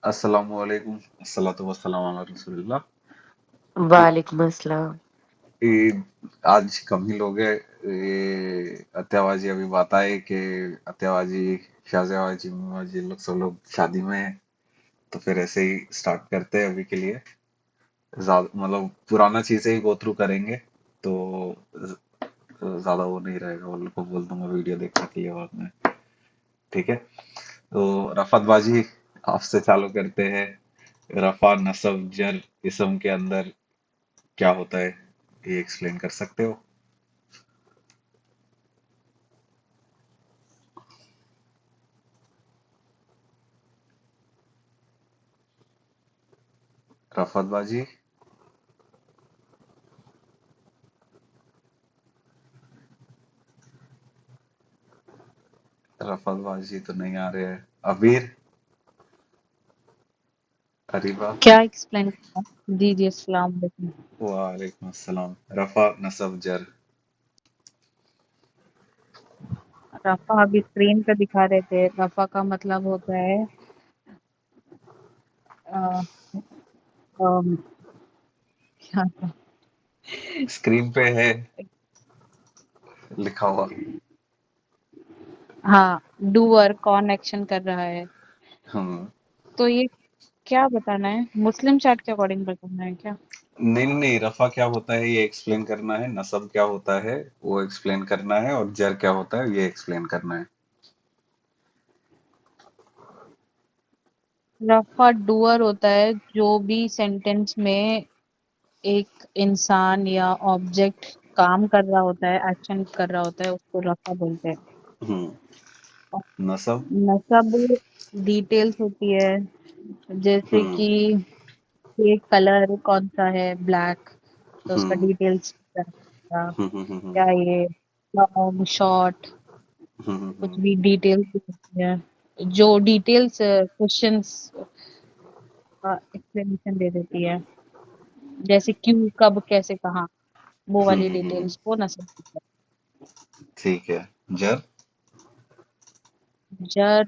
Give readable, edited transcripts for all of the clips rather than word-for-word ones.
अस्सलामुअलैकुम अस्सलातु वस्सलाम अला रसूलिल्लाह। इ- वालेकुम अस्सलाम। इ- आज कम ही लोग हैं। ये अत्यावाजी अभी बात आए कि अत्यावाजी शाहजवाजी मियाजी लोग सब लोग शादी में हैं। तो फिर ऐसे ही स्टार्ट करते हैं अभी के लिए। मतलब पुराना चीजें ही गो थ्रू करेंगे। तो ज्यादा वो नहीं रहेगा, वो लोग को बोल दूंगा वीडियो देखने के लिए बाद में। ठीक है। तो रफत बाजी आपसे चालू करते हैं। रफा नसब जर इसम के अंदर क्या होता है, ये एक्सप्लेन कर सकते हो? रफत बाजी। रफत बाजी तो नहीं आ रहे हैं। अबीर, अरीबा। क्या एक्सप्लेन करना? जी जी, अस्सलाम वालेकुम। वालेकुम अस्सलाम। रफा नसब जर। रफा अभी स्क्रीन पे दिखा रहे थे। रफा का मतलब होता है अ, अम, क्या था? स्क्रीन पे है लिखा हुआ। हाँ, डूअर कौन एक्शन कर रहा है। हम्म। तो ये क्या बताना है? मुस्लिम चार्ट के अकॉर्डिंग बताना है क्या? नहीं नहीं नहीं, रफा क्या होता है ये एक्सप्लेन करना है, नसब क्या होता है वो एक्सप्लेन करना है, और जर क्या होता है ये एक्सप्लेन करना है। रफा डूअर होता है जो भी सेंटेंस में एक इंसान या ऑब्जेक्ट काम कर रहा होता है, एक्शन कर रहा होता है, उसको रफा बोलते हैं। हम्म। और नसब। नसब डिटेल्स होती है, जैसे हम्म। कि ये कलर कौन सा है, ब्लैक, तो उसका हम्म। डिटेल्स क्या हम्म। क्या ये लॉन्ग शॉर्ट, कुछ हम्म। भी डिटेल्स होती है जो डिटेल्स क्वेश्चंस का एक्सप्लेनेशन दे देती है, जैसे क्यों, कब, कैसे, कहाँ, वो वाली हम्म। डिटेल्स को ना सब। ठीक है। जर। जर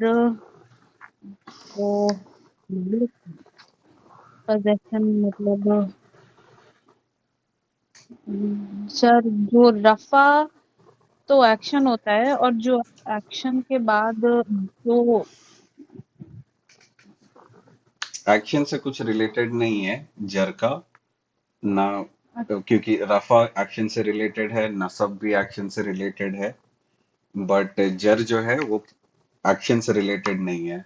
को पोजेशन मतलब जर जो रफा तो एक्शन होता है, और जो एक्शन के बाद जो एक्शन से कुछ रिलेटेड नहीं है जर का ना, क्योंकि रफा एक्शन से रिलेटेड है, नसब भी एक्शन से रिलेटेड है। बट जर जो है वो एक्शन से रिलेटेड नहीं है।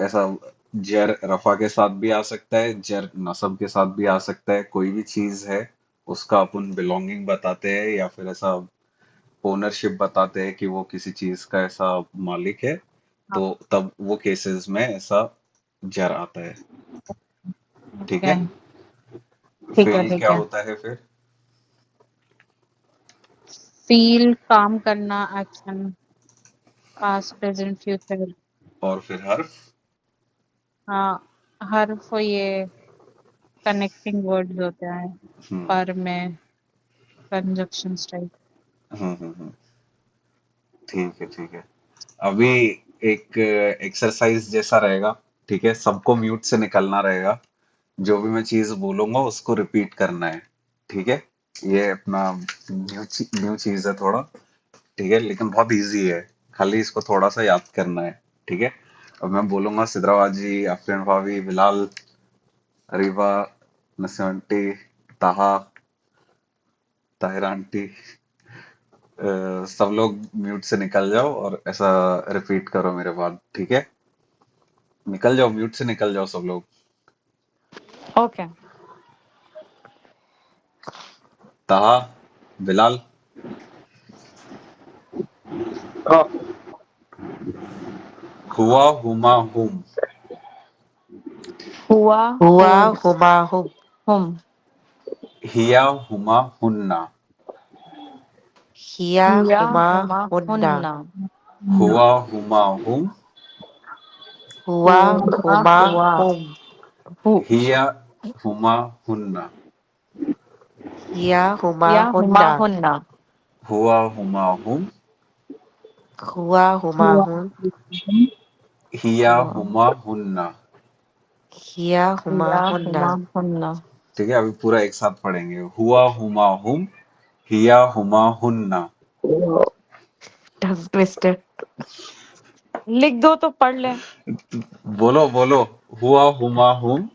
ऐसा जर रफा के साथ भी आ सकता है, जर नसब के साथ भी आ सकता है। कोई भी चीज है उसका अपन बिलोंगिंग बताते हैं या फिर ऐसा ओनरशिप बताते हैं कि वो किसी चीज का ऐसा मालिक है, हाँ, तो तब वो केसेस में ऐसा जर आता है। ठीक ठीक है। है, ठीक है, फेल ठीक क्या है। होता है फिर? फील काम करना, एक्शन, पास्ट, प्रेजेंट, फ्यूचर। और फिर हर्फ। हाँ, हर्फ ये कनेक्टिंग वर्ड्स होते हैं हम्म। पर में, कंजक्शन टाइप। हम्म। ठीक है ठीक है। अभी एक एक्सरसाइज जैसा रहेगा। ठीक है, सबको म्यूट से निकलना रहेगा। जो भी मैं चीज बोलूंगा उसको रिपीट करना है। ठीक है। ये अपना न्यू चीज है थोड़ा। ठीक है, लेकिन बहुत इजी है। खाली इसको थोड़ा सा याद करना है। ठीक है। अब मैं बोलूंगा सिद्राबाजी, अफरीन भाभी, बिलाल, अरीबा, नसीम आंटी, ताहा, ताहिर आंटी, सब लोग म्यूट से निकल जाओ और ऐसा रिपीट करो मेरे बाद। ठीक है। निकल जाओ, म्यूट से निकल जाओ सब लोग। ओके। ताहा, बिलाल, हुआ, हुमा, हुम, हुआ, हुआ हूम, हुमा हुम। हुम, हिया, हुमा, हुन्ना, हिया हिया, हुमा हुमा, हुन्ना। हुन्ना, हुआ, हुमा, हुम, हुआ हुआ, हुमा हुआ, हुम। हु, हिया, हुमा, हुन्ना, हिया हुमा या हुमा, हुन्ना। हुन्ना, हुआ, हुमा, हुम, हुआ हुमा हुआ, हुम। हिया, हुआ हुमा, हुन्ना। हिया हुमा हिया हुन्ना। हुमा हुन्ना। ठीक है, अभी पूरा एक साथ पढ़ेंगे। हुआ हुमा हुम, हिया हुमा हुन्ना। Tongue twister. लिख दो तो पढ़ ले। बोलो बोलो। हुआ हुमा हुम,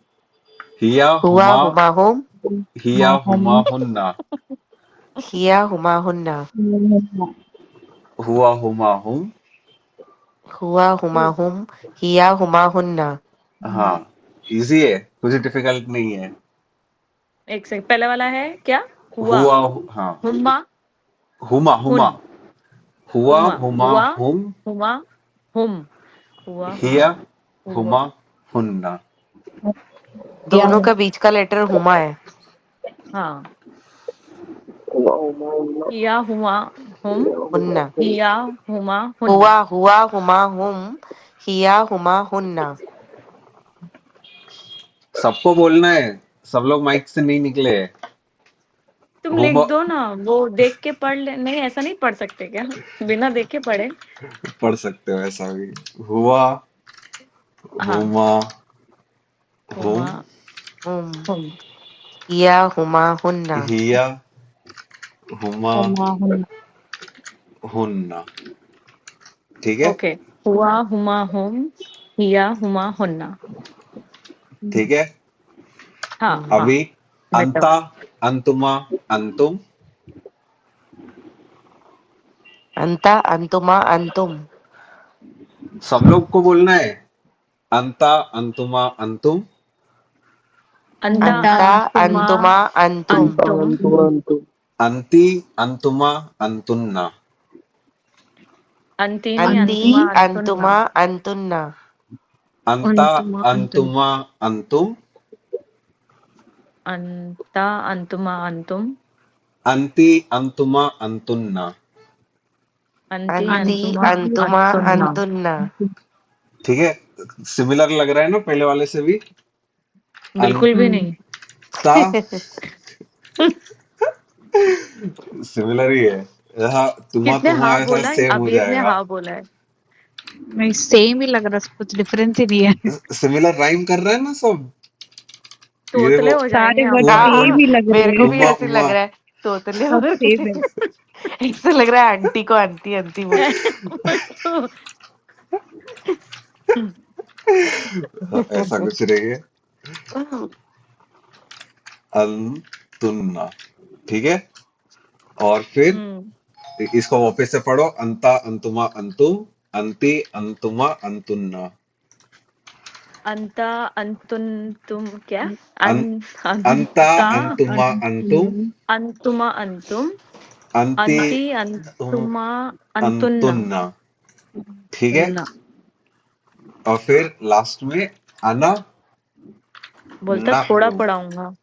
हिया हुआ हुमा, हुमा हुम, हिया हुमा हुन्ना। हिया हुमा हुन्ना। हुआ हुमा हुम। हुआ हुमा हुम, हिया हुमा हुन्ना। हाँ, इजी है, कुछ डिफिकल्ट नहीं है। एक सेकंड, पहले वाला है क्या? हुआ हुआ, हाँ, हुम्मा हुमा हुमा। हुन हुआ हुम्मा हुमा हुआ हुम, हुमा हुम हुआ हुमा हिया हुआ। हुमा हुन्ना। या दोनों का बीच का लेटर हुमा है। हाँ, हिया हुआ हुम, हुन्ना। हिया हुमा हुन्ना। हुआ हुआ हुमा हुम, हिया हुमा हुन्ना। सबको बोलना है, सब लोग माइक से नहीं निकले। तुम लिख हुमा, दो ना, वो देख के पढ़ ले। नहीं, ऐसा नहीं पढ़ सकते क्या? बिना देख के पढ़े। पढ़ सकते हो ऐसा भी। हुआ हाँ, हुमा हुमा हुम, हुम, हुम हिया हुमा हुन्ना। हिया हुमा हुमा हुन्ना। हुन्ना। ठीक है। ओके, हुआ हुमा हुम, हिया हुमा हुन्ना। ठीक है, हाँ हाँ, अभी बेटर। अंता, अंतुमा, अंतुम। अंता अंतुमा अंतुम। सब लोग को बोलना है। अंता, अंतुमा, अंतुम। अंता अंता अंतुमा अंतुमा अंतुम। अंतुम। अंती, अंतुमा, अंतुन्ना। अंतिनी अंती अंतुमा अंतुन्ना। अंतुमा अंतुन्ना। अंता, अंतुमा अंतुन अंतुमा, अंतुम। अंता अंतुमा अंतुम। अंती, अंतुमा, अंतुन्ना। अंति अंती अंतुमा अंतुमा अंतुन्ना। अंतुन्ना। ठीक है, सिमिलर लग रहा है ना पहले वाले से भी। बिल्कुल भी नहीं। अंता, सिमिलर ही है। हाँ, तुमा किसने तुमा हाँ ऐसा बोला है? सेम हो अबीर ने जाएगा। हाँ बोला है। नहीं, सेम ही लग रहा है, कुछ डिफरेंस ही नहीं है। सिमिलर राइम कर रहा है ना सब। ये तोतले देखो, हो जाएंगे सारे हम वर्ड तो। सेम हाँ, ही लग मेरे रहे को हैं। भी उमा ऐसे उमा। लग रहा है। तोतले हो अरे सेम है। ऐसे लग रहा है आंटी को आंटी आंटी बोल। वही तो। हाँ, ऐसा कुछ नहीं है। अंतुन्ना। ठीक है, और फिर हम्म इसको वापस से पढ़ो। अंता, अंतुमा, अंतुम। अंति, अंतुमा, अंतुन्ना। अंता अंतुन तुम क्या? अं, अंता, अंता अंतुमा, अंतुम। अंतुमा अंतुम। अंति, अंति तुम, अंतुमा अंतुन्ना। अंतुन्ना। ठीक है, ना और फिर लास्ट में अना, बोलता थोड़ा नाहनु। पढ़ाऊंगा।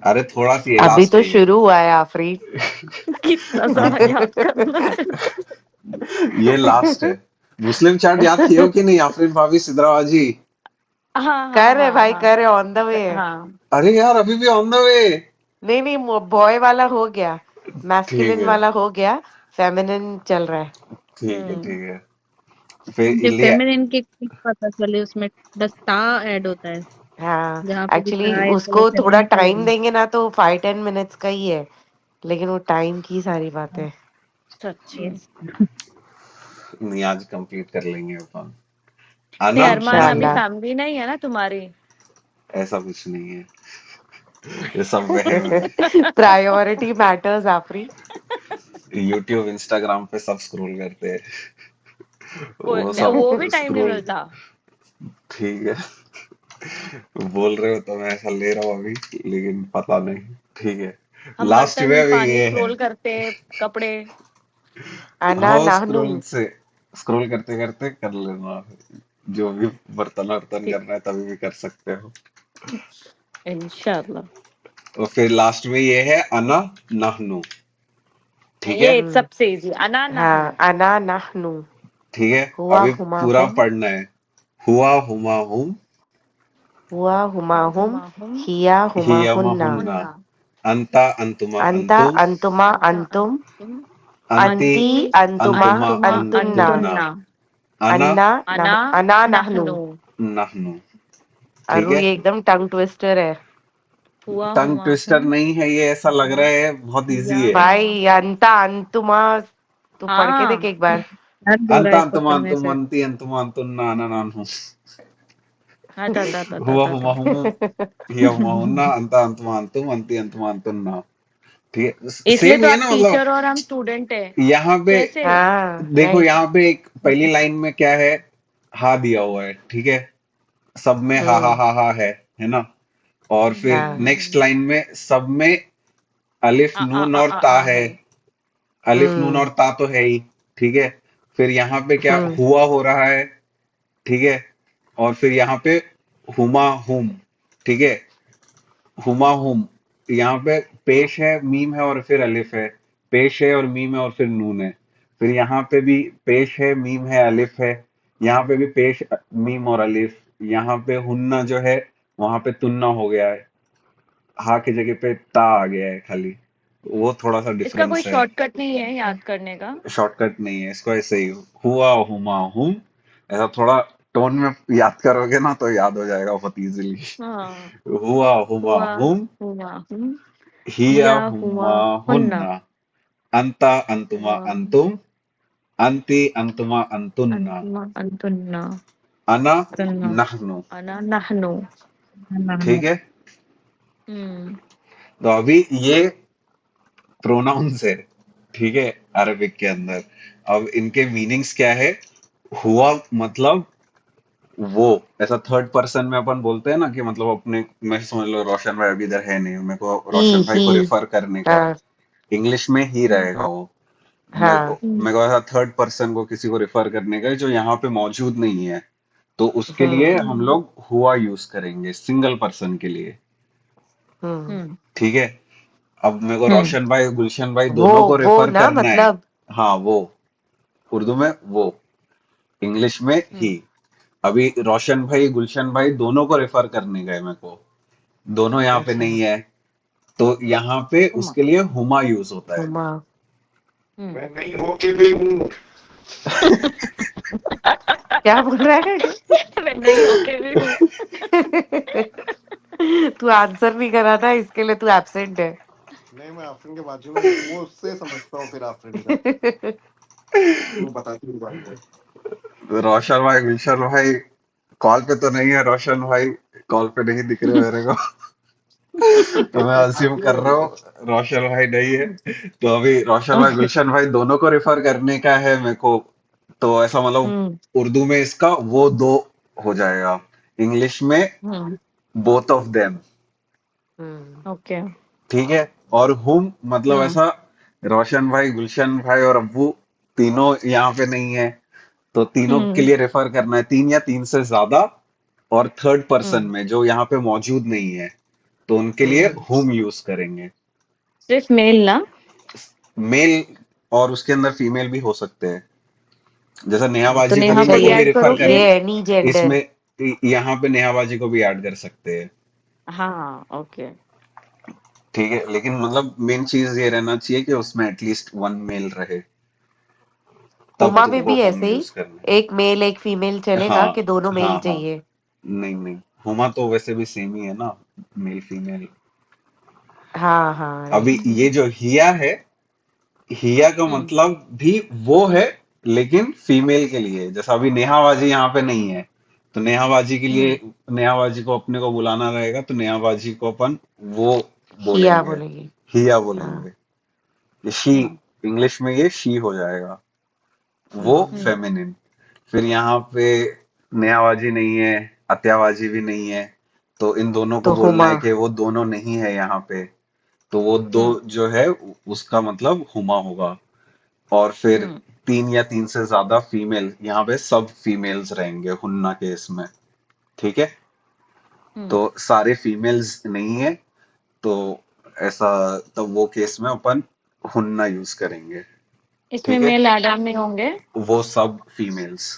अरे थोड़ा सी है, अभी लास्ट तो है ये। शुरू हुआ है आफरीन। कितना सारा याद करना है। ये लास्ट है। मुस्लिम चाट याद किए हो कि नहीं, आफरीन भाभी, सिद्राबाजी? हाँ हाँ कर रहे हाँ भाई, हाँ कर रहे, ऑन द वे है। हाँ। अरे यार, अभी भी ऑन द वे। नहीं नहीं, बॉय वाला हो गया, ठीक मैस्कुलिन है, वाला हो गया, फेमिनिन चल रहा है। ठीक है, हम्म ठीक है। फिर मुझे इलिया। फेमिनिन के कुछ पता चले, उसमें बस ता ऐड होता है। हाँ, जहाँ पे भी एक्चुअली ता है तो वो उसको थोड़ा फेमिनिन का ही टाइम है। देंगे ना तो 5-10 मिनट्स का ही है, लेकिन वो टाइम की सारी बातें। सच्ची। नहीं, आज कंप्लीट कर लेंगे अपन। नहीं, अना, अरमान अभी नहनु। इंशाल्लाह। फैमिली नहीं है ना तुम्हारी? ऐसा कुछ नहीं है, ये सब वहम है। प्रायोरिटी मैटर्स आफरी। यूट्यूब, इंस्टाग्राम पे सब स्क्रॉल करते हैं, कोई वो नहीं, सब वो भी टाइम नहीं स्क्रॉल। मिलता। ठीक है, बोल रहे हो तो मैं ऐसा ले रहा हूँ अभी, लेकिन पता नहीं। ठीक है, हम लास्ट बर्तन में भी पानी ये है। स्क्रॉल करते, कपड़े। अना हाँ, नाहनु। स्क्रॉल से, स्क्रॉल करते करते कर लेना। जो भी बर्तन वर्तन ठीक, करना है तभी भी कर सकते हो। इंशाल्लाह। और फिर लास्ट में ये है अना, नहनु। ठीक है, ये हम्म, सबसे इजी, अना नाहनु। हाँ, अना नाहनु। ठीक है, हुआ अभी हुमा पूरा हुम, पढ़ना है। हुआ हुमा हुम, हुआ हुमा हुआ हुम, हुमा हुम, हिया हुमा हियमा हुन्ना। हुन्ना। हुन्ना। अंता, अंतुमा, अंता अंतुम। अंतुमा अंता अंतुम। अंतुम। अंति, अंती अंति अंतुमा अंतुमा, अंतुमा अंतुन्ना। अंतुन्ना। अंतुन्ना। अना, अन्ना अना अना नाहनु। नाहनु। नहनु। ठीक अरु है, ये एकदम टंग ट्विस्टर है हुआ टंग हुआ ट्विस्टर नहीं है ये, ऐसा लग हुआ रहा है बहुत इजी या है। हुआ। भाई। अंता अंतुमा, तू पढ़ के देख हाँ, एक बार। दर्द हो रहा अंत है इसको अंतुम पढ़ने अंतुम से। अंति अंतुम अंतुन्ना अननान हाँ, था था था था हुआ था हुमा था। हुमु हिया हुमा हुन्ना अंत अंतुम अंतुम अंति अंतुम अंतुन्ना। ठीक है, इसलिए सेम तो ही है आप ना मतलब। टीचर और हम स्टूडेंट है। यहाँ पे कैसे? हाँ देखो, राइट। यहाँ पे एक पहली लाइन में क्या है, हा दिया हुआ है, ठीक है, सब में हम्म। हा है ना। और फिर हाँ। नेक्स्ट लाइन में सब में अलिफ नून और ता है, है। अलिफ नून हम्म। और ता तो है ही, ठीक है। फिर यहाँ पे क्या हम्म। हुआ हो रहा है, ठीक है। और फिर यहाँ पे हुमा हुम, ठीक है, हुमा हुम। यहाँ पे पेश है, मीम है और फिर अलिफ है, पेश है और मीम है और फिर नून है। फिर यहाँ पे भी पेश है, मीम है, अलिफ है। यहाँ पे भी पेश, मीम और अलिफ। यहाँ पे हुन्ना जो है वहां पे तुन्ना हो गया है, हा की जगह पे ता आ गया है खाली। वो थोड़ा सा इसका कोई डिफरेंस है। शॉर्टकट नहीं है याद करने का? शॉर्टकट नहीं है इसको, ऐसे ही हुआ हुमा हुम, ऐसा थोड़ा टोन में याद करोगे ना तो याद हो जाएगा बहुत इजीली। हाँ। हुआ हुमा हुआ हुम, हुआ हिया हिया हुआ हुमा हुन्ना। हुन्ना, अंता अंतुमा हुआ अंतुम, अंति अंतुमा अंतुन्ना, अंतुमा अंतुन्ना। अना तुन्ना। नहनु। अना नहनु। ठीक है, हम्म। तो अभी ये प्रोनाउंस है, ठीक है, अरबिक के अंदर। अब इनके मीनिंग्स क्या है, हुआ मतलब वो, ऐसा थर्ड पर्सन में अपन बोलते हैं ना कि मतलब अपने, मैं समझ लो रोशन भाई अभी इधर है नहीं, मेरे को रोशन भाई ही। को रिफर करने का, हाँ। इंग्लिश में ही रहेगा हम्म। वो। हाँ। मेरे को ऐसा थर्ड पर्सन को किसी को रिफर करने का है जो यहाँ पे मौजूद नहीं है, तो उसके लिए हम्म। हम लोग हुआ यूज करेंगे सिंगल पर्सन के लिए। हम्म। हम्म। ठीक है, अब मेरे को हम्म। रोशन भाई गुलशन भाई वो दोनों को वो रेफर ना करना है। मतलब। हाँ वो, उर्दू में वो, इंग्लिश में ही। हम्म। अभी रोशन भाई गुलशन भाई दोनों को रेफर करने गए मेरे को, दोनों यहाँ पे अच्छा। नहीं है, तो यहाँ पे हुमा। उसके लिए हुमा यूज होता है। हुमा। मैं नहीं होके भी हूँ। क्या बोल रहा है? मैं नहीं होके भी हूँ। तू आंसर नहीं करा था इसके लिए तू एब्सेंट है। नहीं, मैं आफरीन के बाजू में वो उससे समझता हूँ फिर आफरीन का, वो बताती हूँ बाद में। रोशन भाई गुलशन भाई कॉल पे तो नहीं है, रोशन भाई कॉल पे नहीं दिख रहे मेरे को। तो मैं अज्यूम कर रहा हूँ रोशन भाई नहीं है। तो अभी रोशन भाई गुलशन भाई दोनों को रिफर करने का है मेरे को, तो ऐसा मतलब हम्म। उर्दू में इसका वो दो हो जाएगा, इंग्लिश में हम्म। Both of them. Hmm. Okay. ठीक है, और हुम मतलब हम्म। ऐसा रोशन भाई गुलशन भाई और अब्बू तीनों यहाँ पे नहीं है, तो तीनों के हम्म। लिए रेफर करना है, तीन या तीन से ज्यादा, और थर्ड पर्सन हम्म। में जो यहाँ पे मौजूद नहीं है, तो उनके लिए हम्म। हुम यूज करेंगे। सिर्फ मेल ना? मेल, और उसके अंदर फीमेल भी हो सकते हैं, जैसा तो नेहाबाजी नेहा को को भी भी नेहाबाजी कभी ऐड रेफर करो कर, ये फिर। Any gender. इसमें यहाँ पे नेहाबाजी को भी ऐड कर सकते हैं। हाँ ओके। ठीक है, लेकिन मतलब मेन चीज ये रहना चाहिए कि उसमें एटलीस्ट वन मेल रहे, तब हुमा में तुमको भी हुम ऐसे ही यूज करना एक मेल एक फीमेल है। चलेगा हाँ कि दोनों मेल हाँ हाँ, चाहिए? नहीं हुमा तो वैसे भी सेम ही है ना, मेल फीमेल। हाँ हाँ अभी राइट। ये जो हिया है, हिया का हम्म। मतलब भी वो है, लेकिन फीमेल के लिए। जैसा अभी नेहाबाजी यहाँ पे नहीं है, तो नेहाबाजी के लिए, हम्म। नेहाबाजी को अपने को बुलाना रहेगा, तो नेहाबाजी को अपन वो हिया बोलेंगे, बोलेगी। हिया हाँ। बोलेंगे। ये शी, हम्म। इंग्लिश में ये शी हो जाएगा, वो हम्म। हम्म। फेमिनिन। फिर यहाँ पे नेहाबाजी नहीं है, अत्याबाजी भी नहीं है, तो इन दोनों को तो बोलना हुमा। है कि वो दोनों नहीं है यहाँ पे, तो वो दो हम्म। जो है उसका मतलब हुमा होगा। और फिर हम्म। तीन या तीन से ज्यादा फीमेल, यहाँ पे सब फीमेल्स रहेंगे हुन्ना के इसमें। ठीक है, तो हम्म। सारे फीमेल्स नहीं है, तो ऐसा, तब वो केस में अपन हुन्ना यूज करेंगे। इसमें ठीक है, मेल ऐड नहीं होंगे? वो सब फीमेल्स,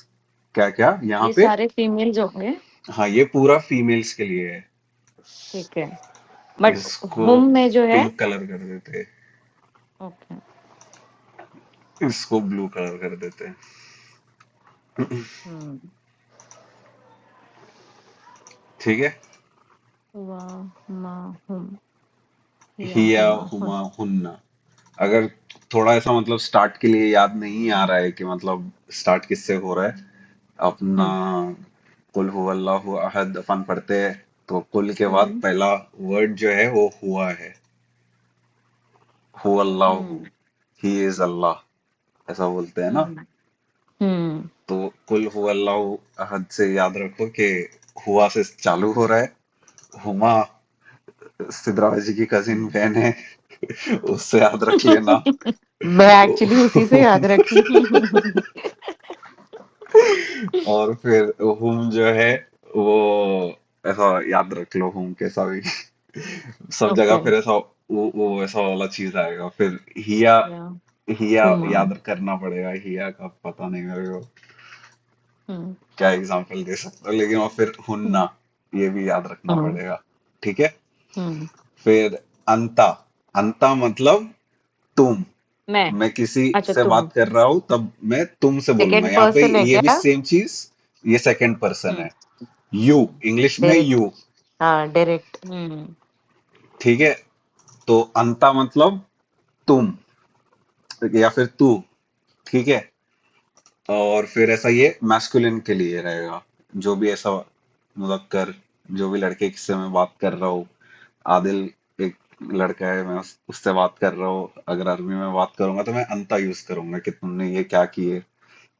क्या क्या यहाँ ये पे, सारे फीमेल्स होंगे? हाँ ये पूरा फीमेल्स के लिए है। ठीक है। बट इसको होम में जो है। पिंक कलर कर देते, ओके। इसको ब्लू कलर कर देते हैं। हम्म। ठीक है। हुआ, हुमा, हुम, हिया, हिया, हुमा, हुन। हुमा, हुन्ना। अगर थोड़ा ऐसा मतलब स्टार्ट के लिए याद नहीं आ रहा है कि मतलब स्टार्ट किससे हो रहा है अपना, हुँ, कुल हुवल्लाहु अहद अपन पढ़ते हैं, तो कुल के बाद हुँ, पहला वर्ड जो है वो हुआ है, हुवल्लाहु, हुँ, ही इज अल्लाह, ऐसा बोलते हैं ना। हुँ, हुँ, तो कुल हुवल्लाहु अहद से याद रखो कि हुआ से चालू हो रहा है, हुमा सिद्रा जी की कजिन हुँ। बहन है, उससे याद रख लेना। मैं एक्चुअली उसी से याद रखी। और फिर हुम जो है वो ऐसा याद रख लो, हुम कैसा भी सब जगह ओके, फिर ऐसा वो ऐसा वाला चीज आएगा। फिर हिया, या हिया हुमा, याद करना पड़ेगा, हिया का पता नहीं मेरे को हुँ, क्या एग्जांपल दे सकता हूँ, लेकिन और फिर हुन्ना हुँ, ये भी याद रखना हुँ, पड़ेगा। ठीक है। हुँ। फिर अंता, अंता मतलब तुम। मैं, मैं किसी अच्छा से तुम, बात कर रहा हूं तब मैं तुम से बोलूंगा, सेकंड यहाँ पे पर्सन है ये भी क्या? सेम चीज, ये सेकंड पर्सन हुँ, है। यू, इंग्लिश में डायरेक्ट, यू। हाँ, डायरेक्ट, हुँ, ठीक है। तो अंता मतलब तुम या फिर तू। ठीक है। और फिर ऐसा ये मैस्कुलिन के लिए रहेगा, जो भी ऐसा मुज़क्कर, जो भी लड़के किससे मैं बात कर रहा हूँ, आदिल एक लड़का है, मैं उससे बात कर रहा हूँ, अगर अरबी में बात करूंगा तो मैं अंता यूज करूंगा कि तुमने ये क्या किए,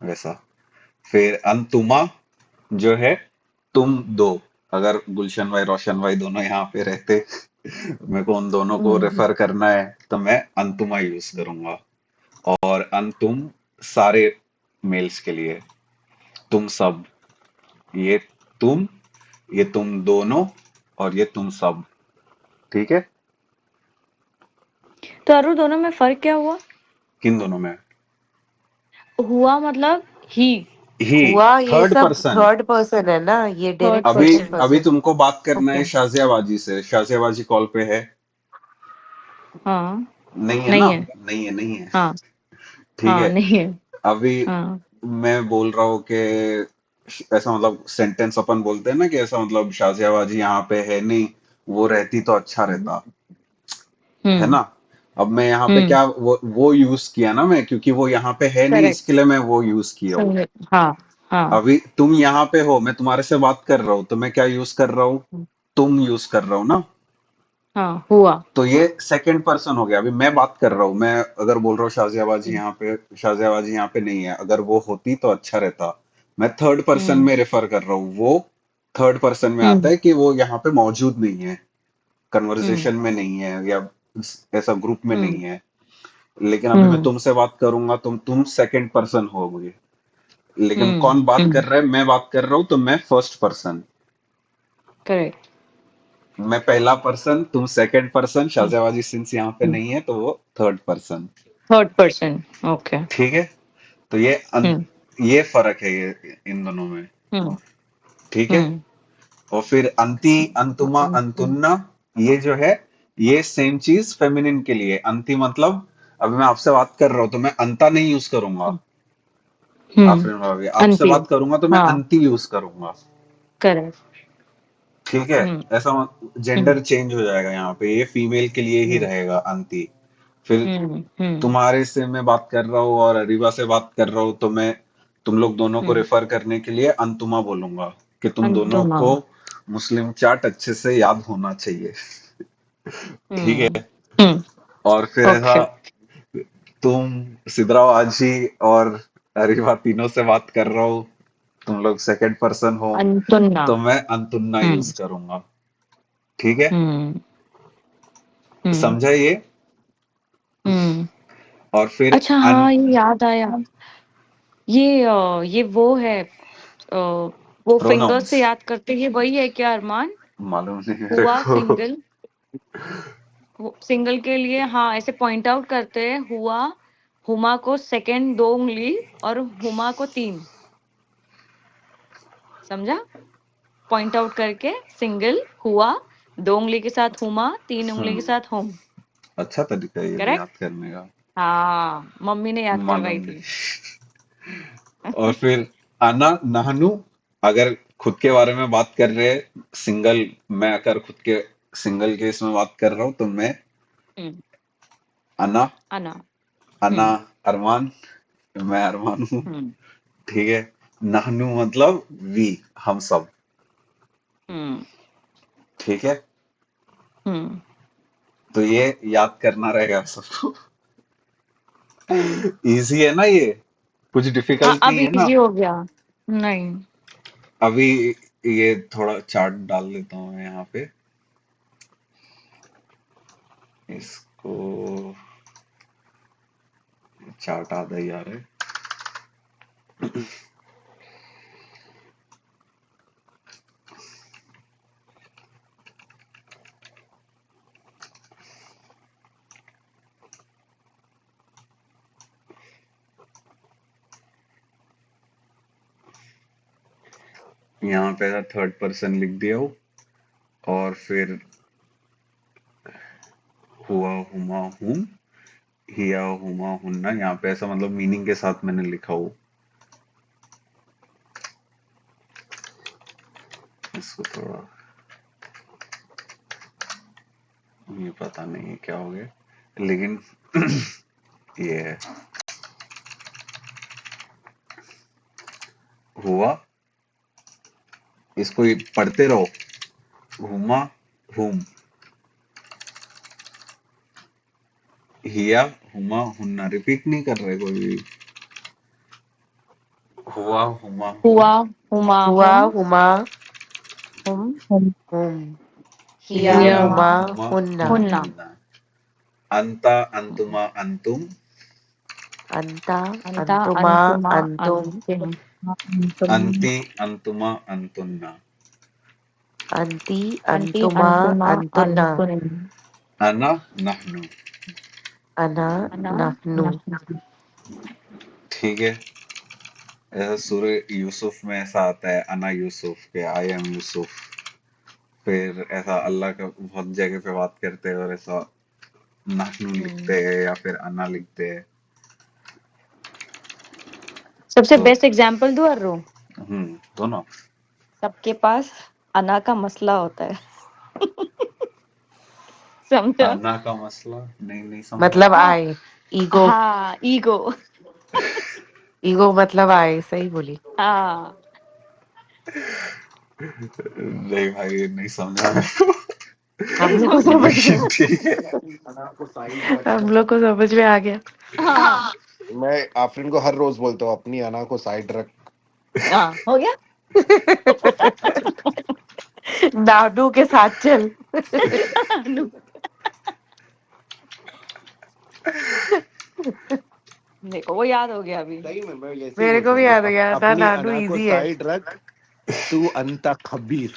वैसा। फिर अंतुमा जो है तुम दो, अगर गुलशन भाई रोशन भाई दोनों यहाँ पे रहते, मेरे को उन दोनों को हुँ, रेफर करना है तो मैं अंतुमा यूज करूंगा। और अंतुम सारे मेल्स के लिए, तुम सब, ये तुम, ये तुम दोनों, और ये तुम सब। ठीक है। तो अरु दोनों में फ़र्क क्या हुआ? किन दोनों में? हुआ मतलब ही, ही, हुआ ये थर्ड सब पर्सन। थर्ड पर्सन है ना, ये थर्ड डायरेक्ट अभी सेकंड पर्सन। अभी पर्सन। तुमको बात करना है ओके, शाजिया बाजी से, शाजिया बाजी कॉल पे है? हाँ, नहीं है ना? नहीं है। नहीं है, नहीं है। हाँ, ठीक हाँ, है। नहीं है। अभी हाँ, मैं बोल रहा हूँ कि ऐसा मतलब सेंटेंस अपन बोलते हैं ना कि ऐसा मतलब शाजिया बाजी यहाँ पे है नहीं, वो रहती तो अच्छा हुँ, रहता, है हुँ, ना। अब मैं यहाँ पे हुँ, क्या वो यूज किया ना मैं, क्योंकि वो यहाँ पे है नहीं करेक्ट, इसके लिए मैं वो यूज किया हूँ। सही, हाँ, हाँ, अभी तुम यहाँ पे हो, मैं तुम्हारे से बात कर रहा हूँ, तो मैं क्या यूज कर रहा हूँ? हुँ, तुम यूज कर रहा हूँ ना। हाँ, हुआ। तो ये सेकंड पर्सन हो गया। अभी मैं बात कर रहा हूँ, मैं अगर बोल रहा हूँ शाजियाबाजी हुँ, यहाँ पे, शाजियाबाजी यहाँ पे नहीं है, अगर वो होती तो अच्छा रहता, मैं थर्ड पर्सन हुँ, में रेफर कर रहा हूँ, वो थर्ड पर्सन में आता हुँ, है कि वो यहाँ पे मौजूद नहीं है, हुँ, कन्वर्सेशन में नहीं है, या ऐसा ग्रुप में नहीं हुँ, है। लेकिन अभी मैं हुँ, तुमसे बात करूंगा, तुम सेकंड पर्सन होगे, लेकिन हुँ, कौन बात हुँ, कर रहा है? मैं बात कर रहा हूँ तो मैं फर्स्ट पर्सन, करेक्ट। मैं पहला पर्सन, तुम सेकंड पर्सन, हुँ, शाहजहाबाजी सिंस यहाँ पे हुँ, नहीं है तो वो third person. Third person, okay. ठीक है। तो ये हुँ, ये फर्क है ये इन दोनों में। हुँ, ठीक है। हुँ, और फिर अंति, अंतुमा, अंतुन्ना, ये जो है ये सेम चीज फेमिनिन के लिए। अंति मतलब अभी मैं आपसे बात कर रहा हूँ तो मैं अंता नहीं यूज करूंगा, हुँ, आफरीन भाभी आपसे अंतिम, बात करूंगा तो मैं हाँ, अंति यूज करूंगा। करेक्ट। ठीक है। हुँ, ऐसा हुँ, जेंडर चेंज हो जाएगा, यहाँ पे ये फीमेल के लिए ही हुँ, रहेगा अंति। फिर हुँ, हुँ, तुम्हारे से मैं बात कर रहा हूँ और अरीबा से बात कर रहा हूँ तो मैं तुम लोग दोनों को हुँ, रेफर करने के लिए अंतुमा बोलूंगा कि तुम दोनों अंतुमा, को मुस्लिम चाट अच्छे से याद होना चाहिए। ठीक हुँ, है। हुँ, और फिर ऐसा ओके, तुम, सिद्रा आजी और अरीबा तीनों से बात कर रहा हूँ, तुम लोग सेकंड पर्सन हो, अंतुन्ना, तो मैं अंतुन्ना हुँ, यूज करूंगा। ठीक है। हुँ, हुँ, समझा ये? हुँ। और फिर अच्छा हाँ, ये याद आया। ये वो है, वो फिंगर्स प्रोनाउंस से याद करते ये वही है क्या अरमान? मालूम नहीं मेरे हुआ को। सिंगल, सिंगल के लिए हाँ ऐसे पॉइंट आउट करते हैं हुआ, हुमा को सेकंड 2 उंगली और हुमा को 3, समझा? पॉइंट आउट करके सिंगल हुआ, 2 उंगली के साथ हुमा, 3 उंगली के हाँ, साथ हुम, अच्छा तरीका है ये भी करेक्ट? याद करने का। हाँ, मम्मी ने याद मालूम करवाई नहीं। थी। और फिर आना, नहनु, अगर खुद के बारे में बात कर रहे हैं, सिंगल, मैं अगर खुद के सिंगल केस में बात कर रहा हूँ तो मैं हम्म, अना, अना। अना हम्म, अरमान, मैं अरमान हूँ। हम्म, ठीक है। नहनु मतलब वी, हम सब। हम्म, ठीक है। हम्म, तो ये याद करना रहेगा सबको। हम्म। इजी है ना ये, कुछ हाँ, डिफिकल्ट अब नहीं है ना। इजी हो गया। नहीं। अभी ये थोड़ा चार्ट डाल देता हूँ मैं यहाँ पे, इसको। चार्ट आधा ही आ रहा है। यहाँ पे थर्ड पर्सन लिख दिया हो, और फिर हुआ, हुमा, हुम, हिया, हुमा, हुन्ना, यहाँ पे ऐसा मतलब मीनिंग के साथ मैंने लिखा हो। इसको थोड़ा, ये पता नहीं है क्या हो गया, लेकिन ये है। हुआ, इसको ये पढ़ते रहो। हुमा, हुम, हिया, हुमा, हुन्ना, रिपीट नहीं कर रहे कोई भी। हुआ, हुमा, हुम, हुआ, हुमा, हुआ हुम, हुमा हुम हुम, हुम, हिया हिया, हिया, हुमा हुमा, हुन्ना, हुन्ना, हुन्ना, अंता, अंतुमा, अंतुम, अंता अंता, अंतुमा अंतुमा, अंतुम, अंतिम, अंतुम, अंति, अंतुमा, अंतुन्ना, अंति अंति, अंतुमा अंतुमा, अंतुन्ना, अंतुन, अना, नहनु। अना अना, नहनु। नहनु। ठीक है। ऐसा सूर्य यूसुफ में ऐसा आता है, अना यूसुफ के, आई एम यूसुफ। फिर ऐसा अल्लाह का बहुत जगह पे बात करते हैं और ऐसा नहनु लिखते हैं या फिर अना लिखते हैं। सबसे तो बेस्ट एग्जाम्पल दूं अर्रो? दोनों। सबके पास अना का मसला होता है। समझा? अना का मसला, नहीं नहीं समझा। मतलब हाँ, आए, ईगो। हाँ, ईगो। ईगो मतलब आए, सही बोली। हाँ। नहीं भाई, ये नहीं समझा मैं तो। हम लोग को समझ लेकिन में, ठीक है। हम लोग को समझ में आ गया। हाँ, मैं आफरीन को हर रोज बोलता हूँ अपनी अना को साइड रख। हाँ, हो गया। नाडू के साथ चल। देखो वो याद हो गया अभी। सही में मैं ऐसे ही मेरे को बोलता भी हूँ, याद गया था, अपनी नाडू अना को इजी है। साइड रख, तू अंता खबीर।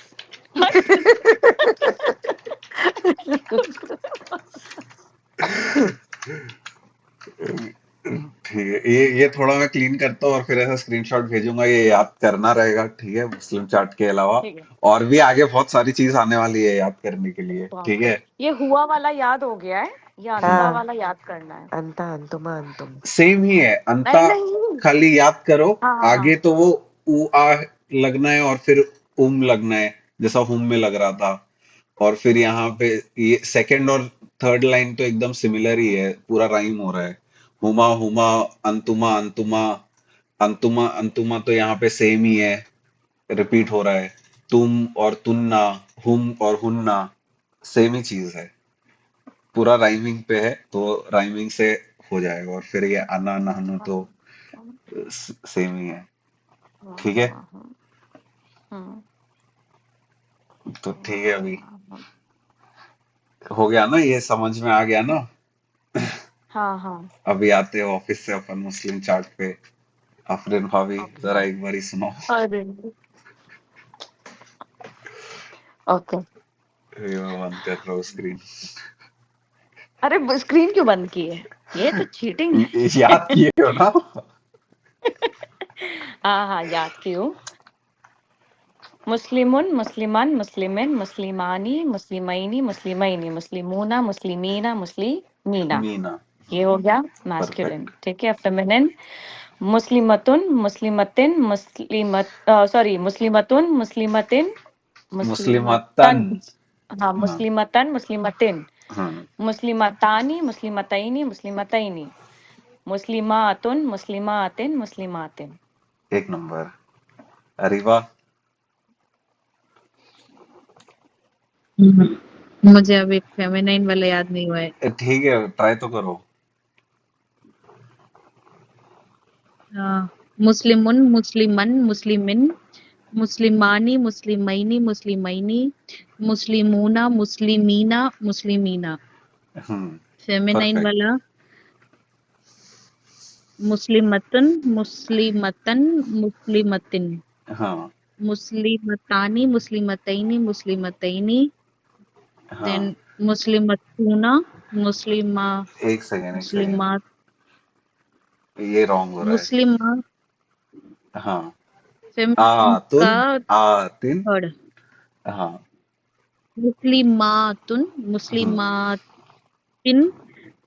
ठीक है, ये थोड़ा मैं क्लीन करता हूँ और फिर ऐसा स्क्रीनशॉट भेजूंगा, ये याद करना रहेगा। ठीक है, मुस्लिम चार्ट के अलावा ठीक है। और भी आगे बहुत सारी चीज आने वाली है याद करने के लिए। ठीक बाप रे, है। ये हुआ वाला याद हो गया है, ये अंता हाँ, वाला याद करना है। अंता अंतुमा अंतुम। सेम ही है, नहीं, अंता नहीं। खाली याद करो। हाँ, हाँ, आगे हाँ। तो वो उ आ लगना है और फिर लगना है, जैसा हुम में लग रहा था। और फिर यहाँ पे ये सेकंड और थर्ड लाइन तो एकदम सिमिलर ही है, पूरा राइम हो रहा है। हुमा, हुमा, अंतुमा, अंतुमा, अंतुमा, अंतुमा तो यहाँ पे सेम ही है, रिपीट हो रहा है। तुम और तुन्ना, हुम और हुन्ना, सेम ही चीज है, पूरा राइमिंग पे है, तो राइमिंग से हो जाएगा। और फिर ये अना, नहनु तो सेम ही है। हाँ, ठीक है। हाँ, हाँ, हाँ, तो ठीक है, अभी हाँ, हाँ, हो गया ना, ये समझ में आ गया ना। हाँ, हाँ। अभी आते हैं ऑफिस से अपन मुस्लिम चार्ट पे। आफरीन भाभी ओके। जरा एक बारी सुनाओ। अरे, ओके। ये मैं बंद कर रहा हूँ स्क्रीन। अरे स्क्रीन क्यों बंद की है? ये तो चीटिंग है। याद किए हो ना। हाँ, हाँ, याद की हूँ। मुस्लिमुन, मुस्लिमान, मुस्लिमिन, मुस्लिमानी, मुस्लिमैनी, मुस्लिमैनी, मुस्लिमूना, मुस्लिमीना, मुस्लिमीना। मीना। ये हो गया मैस्कुलिन। परफेक्ट। ठीक है, फेमिनिन। मुस्लिमतुन मुस्लिमतिन मुस्लिमतुन मुस्लिमतिन मुस्लिमतन। मुस्लिमतन हाँ हाँ मुस्लिमतन मुस्लिमतिन हाँ मुस्लिमतानी मुस्लिमतैनी मुस्लिमतैनी मुस्लिमातुन मुस्लिमातिन मुस्लिमातिन। एक नंबर। अरीबा। मुझे अभी फेमिनाइन वाला याद नहीं हुआ है। ठीक है, ट्राई तो करो। मुस्लिमुन मुस्लिमन मुस्लिमिन मुस्लिमानी मुस्लिमैनी मुस्लिमैनी मुस्लिमूना मुस्लिमीना मुस्लिमीना। Feminine perfect. वाला मुस्लिमतन मुस्लिमतन मुस्लिमतिन हाँ मुस्लिमतानी मुस्लिमतैनी मुस्लिमतैनी हाँ। देन मुस्लिमतूना मुस्लिमा एक सेकेंड एक सेकेंड, मुस्लिमा ये रॉन्ग हो रहा है। मुस्लिमा हाँ। फेमिनाइन का आतुन। आतिन। थर्ड हाँ। मुस्लिमातुन मुस्लिमातिन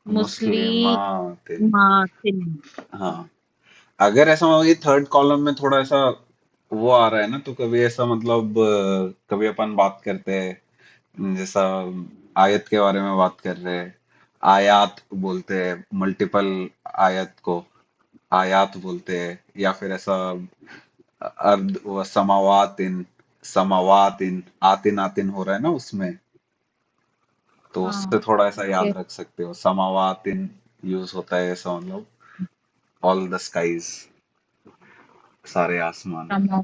मुस्लिमातिन। मुस्लिमातिन। हाँ। अगर ऐसा हो कि थर्ड कॉलम में थोड़ा ऐसा वो आ रहा है ना, तो कभी ऐसा मतलब कभी अपन बात करते हैं जैसा आयत के बारे में बात कर रहे हैं, आयात बोलते हैं मल्टीपल आयत को, आयात बोलते हैं, या फिर ऐसा अर्ध व समावातिन, समावातिन, आतिन आतिन हो रहा है ना उसमें, तो उससे हाँ थोड़ा ऐसा ओके याद रख सकते हो, समावातिन यूज होता है ऐसा मतलब ऑल द स्काईज, सारे आसमान।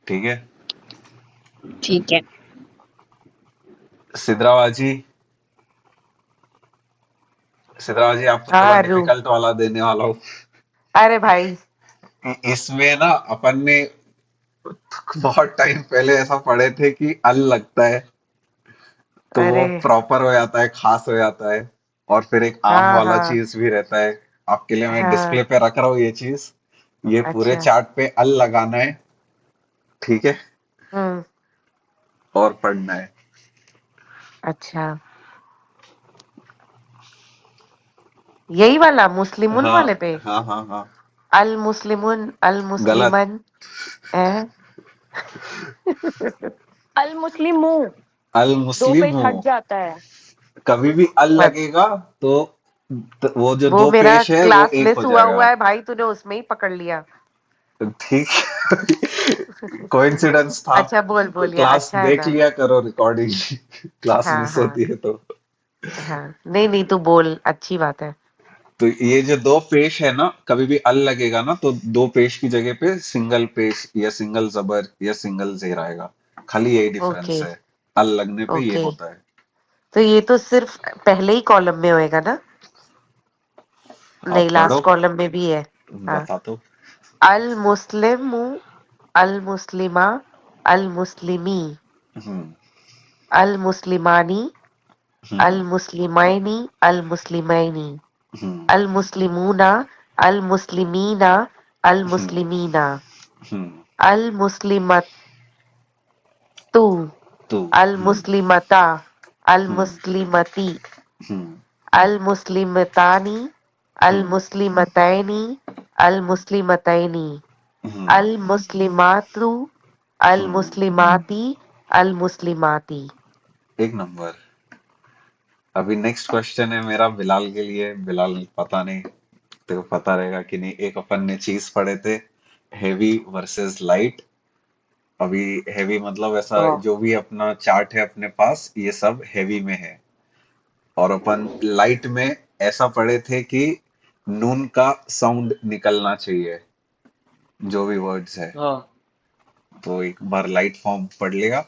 ठीक है। ठीक है। सिद्राबाजी। सिद्राबाजी आपको थोड़ा हाँ रू। डिफिकल्ट वाला देने वाला हूँ। अरे भाई। इसमें ना अपन ने बहुत टाइम पहले ऐसा पढ़े थे कि अल लगता है तो वो अरे प्रॉपर हो जाता है, खास हो जाता है। और फिर एक आम हाँ वाला हाँ चीज भी रहता है। आपके लिए मैं डिस्प्ले हाँ। पे रख रहा हूँ ये चीज। ये पूरे अच्छा। चार्ट पे अल लगाना है, ठीक है, हम्म। और पढ़ना है। अच्छा, यही वाला मुस्लिमुन हाँ वाले पे। हाँ हाँ हाँ। अल मुस्लिमुन अल गलत। मुस्लिमन है। अल मुस्लिमू अल दो मुस्लिम पेज हूँ। हट जाता है। कभी भी अल मत। लगेगा तो वो जो वो दो मेरा पेश है वो क्लास एक हो मिस हुआ जाएगा। हुआ है भाई, तूने उसमें ही पकड़ लिया। ठीक। कोइंसिडेंस था। अच्छा बोल बोल, ये क्लास अच्छा है देख ना। लिया करो रिकॉर्डिंग। क्लास हाँ मिस होती हाँ है तो। हाँ, नहीं नहीं तू बोल, अच्छी बात है। तो ये जो दो पेश है ना, कभी भी अल लगेगा ना तो दो पेश की जगह पे सिंगल पेश या सिंगल जबर या सिंगल जेर आएगा। खाली यही डिफरेंस ओके है। अल लगने पे ये ओके। होता है। तो ये तो सिर्फ पहले ही कॉलम में होएगा ना? नहीं, आप पढ़ो, लास्ट कॉलम में भी है। हाँ। बता दो। अल मुस्लिमु अल मुस्लिमा अल मुस्लिमी हम्म अल मुस्लिमानी अल हम्म मुस्लिमैनी अल मुस्लिमैनी हम्म अल मुस्लिमूना अल मुस्लिमीना अल हम्म मुस्लिमीना हम्म। अल मुस्लिमतु तो अल मुस्लिमता अल हम्म मुस्लिमती हम्म अल मुस्लिमतानी अल हम्म मुस्लिमतैनी अल मुस्लिमतैनी हम्म अल मुस्लिमातु अल हम्म। मुस्लिमाती अल मुस्लिमाती। एक नंबर। अभी नेक्स्ट क्वेश्चन है मेरा बिलाल के लिए। बिलाल, पता नहीं तेरे को पता रहेगा कि नहीं। एक अपन ने चीज पढ़े थे, हेवी वर्सेस लाइट। अभी हेवी मतलब ऐसा हाँ जो भी अपना चार्ट है अपने पास ये सब हेवी में है। और अपन लाइट में ऐसा पढ़े थे कि नून का साउंड निकलना चाहिए जो भी वर्ड्स है। हाँ। तो एक बार लाइट फॉर्म पढ़ लेगा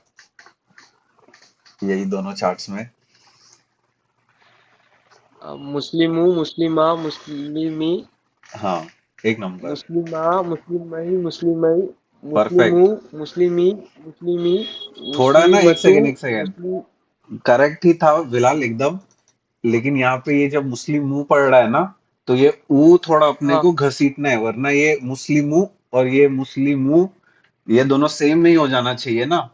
यही दोनों चार्ट्स में। मुस्लिमू मुस्लिमा मुस्लिमी हाँ, एक नंबर। मुस्लिमा मुस्लिमई मुस्लिमई मुस्लिमू परफेक्ट। मुस्लिमी मुस्लिमी थोड़ा ना, एक मुस्लिमतु सेकेंड एक सेकेंड, मुस्लिम। करेक्ट ही था बिलाल एकदम। लेकिन यहाँ पे ये जब मुस्लिम मुंह पड़ रहा है ना, तो ये ऊ थोड़ा अपने हाँ को घसीटना है, वरना ये मुस्लिमू और ये मुस्लिमू ये दोनों सेम नहीं हो जाना चाहिए ना।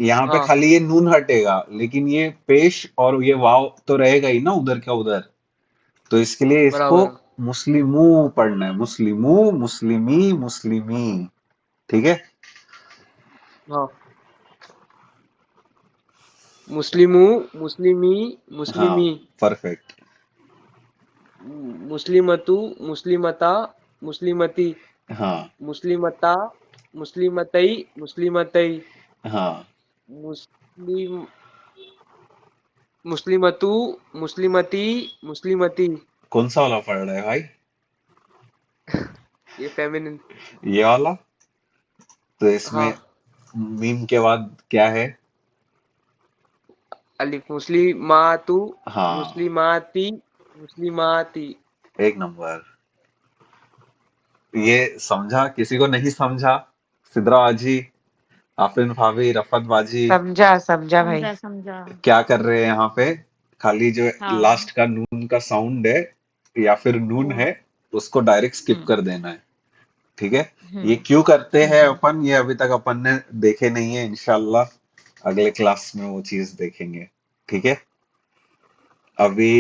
यहाँ पे हाँ खाली ये नून हटेगा, लेकिन ये पेश और ये वाव तो रहेगा ही ना उधर का उधर। तो इसके लिए इसको बराबर। मुस्लिमू पढ़ना है, मुस्लिमू, मुस्लिमी, मुस्लिमी। ठीक है। हाँ, मुस्लिमू, मुस्लिमी, हाँ, मुस्लिमी, परफेक्ट। मुस्लिमतु, मुस्लिमता, मुस्लिमती, हाँ। मुस्लिमता, मुस्लिमतई, मुस्लिमतई, हाँ। मुस्लिम, मुस्लिमतु, मुस्लिमती, मुस्लिमती। कौन सा वाला पढ़ रहा है भाई? ये फेमिनिन। ये वाला? तो इसमें हाँ, मीम के बाद क्या है? अलिफ, मुस्लिमातु, हाँ, मुस्लिमाती, मुस्लिमाती। एक नंबर। ये समझा? किसी को नहीं समझा? सिद्रा बाजी, आफरीन भाभी, रफत बाजी, समझा समझा भाई। समझा समझा। क्या कर रहे हैं यहाँ पे? खाली जो हाँ। लास्ट का नून का साउंड है या फिर नून वो है, उसको डायरेक्ट स्किप हम्म कर देना है। ठीक है। ये हम्म क्यों करते हैं हम्म अपन, ये अभी तक अपन ने देखे नहीं है। इंशाल्लाह अगले क्लास में वो चीज देखेंगे। ठीक है। अभी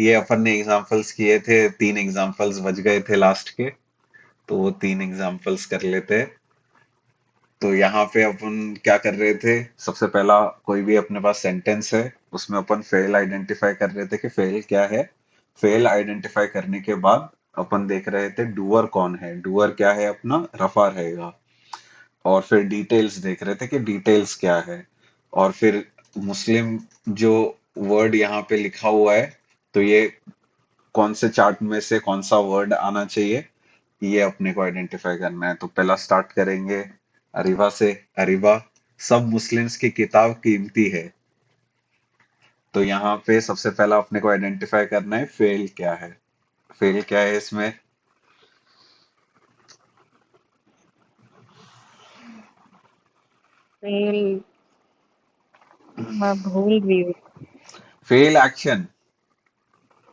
ये अपन ने एग्जांपल्स किए थे, 3 एग्जांपल्स बच गए थे लास्ट के, तो वो 3 एग्जांपल्स कर लेते हैं। तो यहाँ पे अपन क्या कर रहे थे? सबसे पहला, कोई भी अपने पास सेंटेंस है, उसमें अपन फेल आइडेंटिफाई कर रहे थे कि फेल क्या है। फेल आइडेंटिफाई करने के बाद अपन देख रहे थे डूअर कौन है। डूअर क्या है? अपना रफा रहेगा। और फिर डिटेल्स देख रहे थे कि डिटेल्स क्या है। और फिर मुस्लिम जो वर्ड यहाँ पे लिखा हुआ है, तो ये कौन से चार्ट में से कौन सा वर्ड आना चाहिए, ये अपने को आइडेंटिफाई करना है। तो पहला स्टार्ट करेंगे अरीबा से। अरीबा, सब मुस्लिम्स की किताब कीमती है। तो यहाँ पे सबसे पहला अपने को आइडेंटिफाई करना है फेल क्या है। फेल क्या है इसमें? फेल। मैं भूल रही हूँ। Fail action.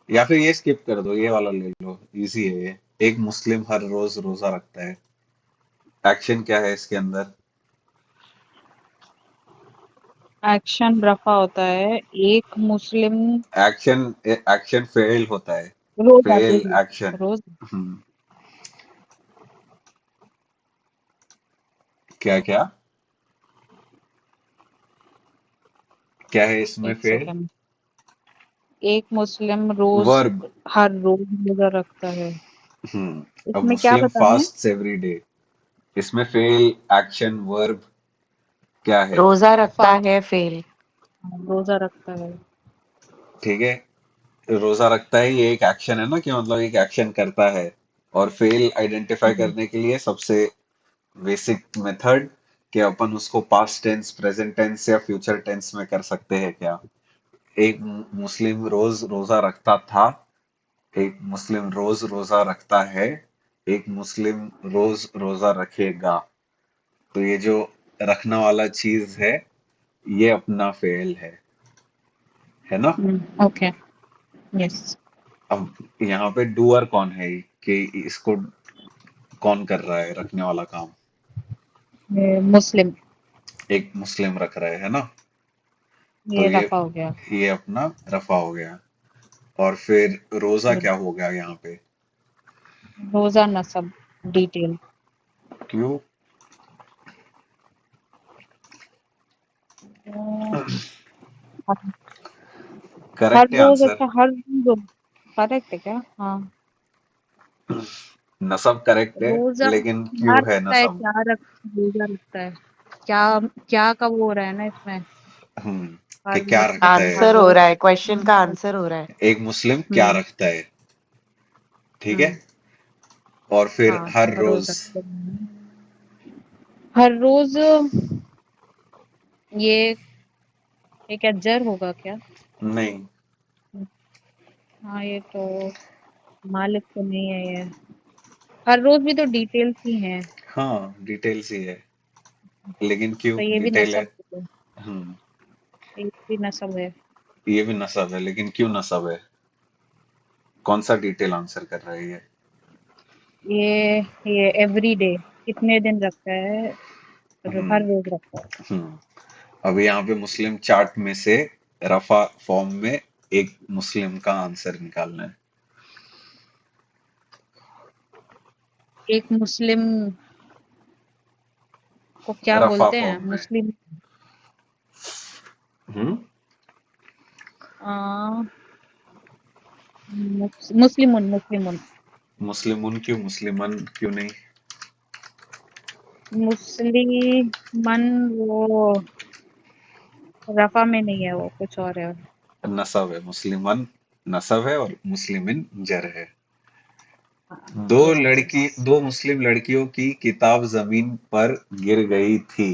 या फिर ये स्किप कर दो, ये वाला ले लो, इजी है ये। एक मुस्लिम हर रोज रोजा रखता है। एक्शन क्या है इसके अंदर? एक्शन रफा होता है। एक मुस्लिम एक्शन, एक्शन फेल होता है। रोजा फेल रोजा एक्शन। रोज क्या क्या क्या है इसमें एक फेल? सेकंड। एक मुस्लिम रोज वर्ब। हर रोज रोजा रखता है। अब इसमें क्या मुस्लिम बताना है? Fast every day. इसमें फेल एक्शन वर्ब क्या है? रोजा रखता फास्ट। है फेल। रोजा रखता है। ठीक है। रोजा रखता है, ये एक एक्शन है ना, कि मतलब एक एक्शन करता है। और फेल आइडेंटिफाई हम्म करने के लिए सबसे बेसिक मेथड, कि अपन उसको पास्ट टेंस, प्रेजेंट टेंस या फ्यूचर टेंस में कर सकते हैं क्या। एक मुस्लिम रोज रोजा रखता था, एक मुस्लिम रोज रोजा रखता है, एक मुस्लिम रोज रोजा रखेगा। तो ये जो रखना वाला चीज है, ये अपना फेल है ना। ओके। यस। अब यहाँ पे डूअर कौन है, कि इसको कौन कर रहा है रखने वाला काम? मुस्लिम। एक मुस्लिम रख रहा है ना। तो ये रफा हो गया। ये अपना रफा हो गया। और फिर रोजा और क्या हो गया यहाँ पे? रोजा नसब डिटेल। क्यों? हर करेक्ट है रोज, आंसर। अच्छा हर रोज करेक्ट है क्या? हाँ। नसब करेक्ट है, रोजा लेकिन क्या क्यों है रखता है? नसब? क्या रख रोजा रखता है? क्या क्या का वो हो रहा है ना इसमें? हम्म कि हर क्या रोज रखता है? आंसर हो हर रहा है, क्वेश्चन का आंसर हो रहा है। एक मुस्लिम क्या हम्म रखता है। ठीक है। हम्म और फिर हाँ, हर हर रोज रोज। रखता है। हर रोज ये ये क्या जर होगा क्या? नहीं। हाँ, ये तो मालिक तो नहीं है ये। हर रोज भी तो डिटेल्स ही हैं। हाँ, डिटेल्स ही है, लेकिन क्यों तो ये भी डिटेल है? नसब है। हम्म ये भी नसब है। ये भी नसब है, लेकिन क्यों नसब है? कौन सा डिटेल आंसर कर रहा है ये? ये एवरी डे कितने दिन रखता है? हम्म हर रोज रखता है। हम्म अभी यहाँ पे मुस्लिम चार्ट में से रफा फॉर्म में एक मुस्लिम का आंसर निकालना है। एक मुस्लिम को क्या रफा बोलते हैं? फॉर्म में। मुस्लिम हम्म आ, मुस्लिमुन मुस्लिमुन मुस्लिमुन क्यों, मुस्लिमन क्यों नहीं? मुस्लिमन वो रफा में नहीं है, वो कुछ और है। नसब है, मुस्लिमन नसब है और मुस्लिमिन जर है। हाँ, दो यस लड़की यस। दो मुस्लिम लड़कियों की किताब जमीन पर गिर गई थी।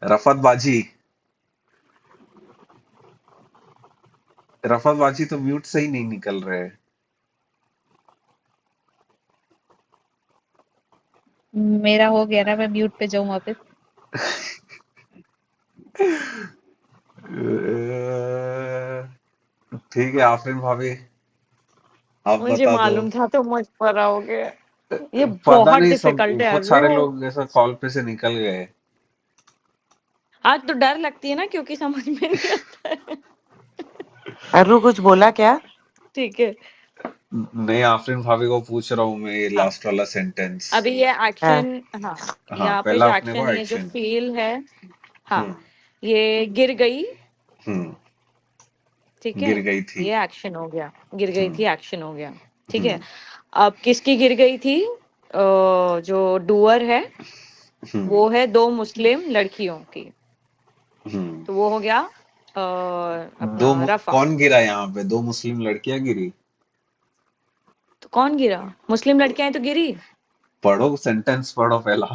रफत बाजी, रफत बाजी तो म्यूट से ही नहीं निकल रहे। मेरा हो गया ना, मैं म्यूट पे जाऊं वापस। ठीक है आफरीन भाभी, आप मुझे बता दो। मालूम था तुम मुझ पर आओगे। ये पता बहुत नहीं, सब डिफिकल्ट है बहुत अरु। सारे लोग ऐसा कॉल पे से निकल गए। आज तो डर लगती है ना, क्योंकि समझ में नहीं आता है। अरु कुछ बोला क्या? ठीक है। नहीं, आफरीन भाभी को पूछ रहा हूँ मैं ये हाँ, लास्ट वाला सेंटेंस। अभी ये एक्शन, हाँ, हाँ, यहाँ पे पहला जो अपने को एक्शन, ये जो एक्शन। फील है, हाँ, हम्म ये गिर गई, हम्म ठीक गिर है, गई थी। ये एक्शन हो गया। गिर गई हम्म थी, एक्शन हो गया, ठीक है। हम्म अब किसकी गिर गई थी? जो डूअर है हम्म वो है दो मुस्लिम लड़कियों की, हम्म तो वो हो गया अपना रफा। कौन गिरा यहाँ पे? दो मुस्लिम लड़कियां गिरी। तो कौन गिरा? मुस्लिम लड़कियां तो गिरी। पढ़ो, सेंटेंस पढ़ो पहला।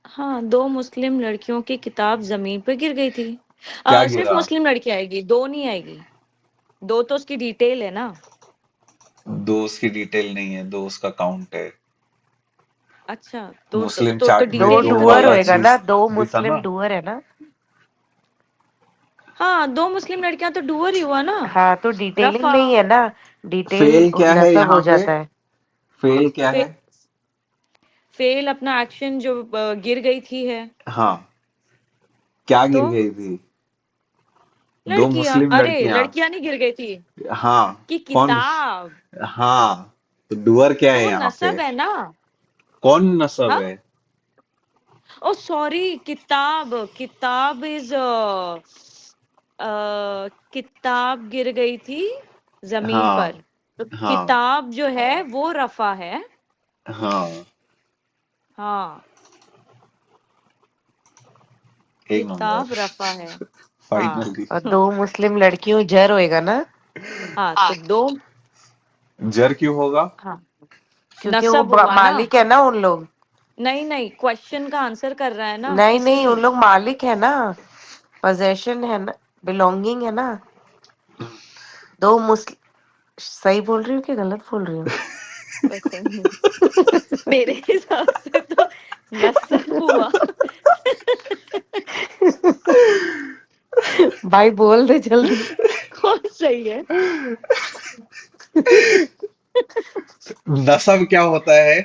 हाँ, दो मुस्लिम लड़कियों की किताब जमीन पे गिर गई थी। क्या सिर्फ गिरा? मुस्लिम लड़की आएगी, दो नहीं आएगी। दो तो उसकी डिटेल है ना। दोस्त की डिटेल नहीं है, दोस्त का काउंट है। अच्छा, तो मुस्लिम तो, तो चार्ट में डिटेल दो इतना डुअर ही है। होएगा ना, दो दिखा मुस्लिम ना। डुअर है ना। हाँ, दो मुस्लिम लड़कियां तो डूअर ही हुआ ना। हाँ, तो डिटेलिंग रफा। नहीं है ना, डिटेल फेल क्या है नसब हो यहाँ पे? जाता है। फेल क्या फे, है? फेल अपना एक्शन जो गिर गई थी है। हाँ, क्या तो गिर गई थी? दो लड़कियां, मुस्लिम अरे लड़कियां। लड़कियां नहीं गिर गई थी, हाँ, कि कौन? किताब। हाँ, तो डुअर क्या तो है वो यहाँ पे? नसब है ना। कौन नसब हाँ, है? ओ सॉरी, किताब, किताब इज किताब गिर गई थी जमीन पर, हाँ तो हाँ किताब जो है वो रफा है। हाँ, हाँ, एक नंबर। किताब रफा है। हाँ। फाइनली। और दो मुस्लिम लड़कियों जर होएगा ना। हाँ, तो दो, जर क्यों होगा? हाँ, क्योंकि वो नसब हुआ ना। मालिक है ना उन लोग। नहीं नहीं, क्वेश्चन का आंसर कर रहा है ना, नहीं नहीं, उन इसीलिए। लोग मालिक है ना, पोजेशन है ना, बिलोंगिंग है ना। दो मुस्लिम, सही बोल रही हूँ कि गलत बोल रही हूँ? पता नहीं, मेरे हिसाब से तो नसब हुआ। भाई बोल दे जल्दी। कौन सही है? नसब क्या होता है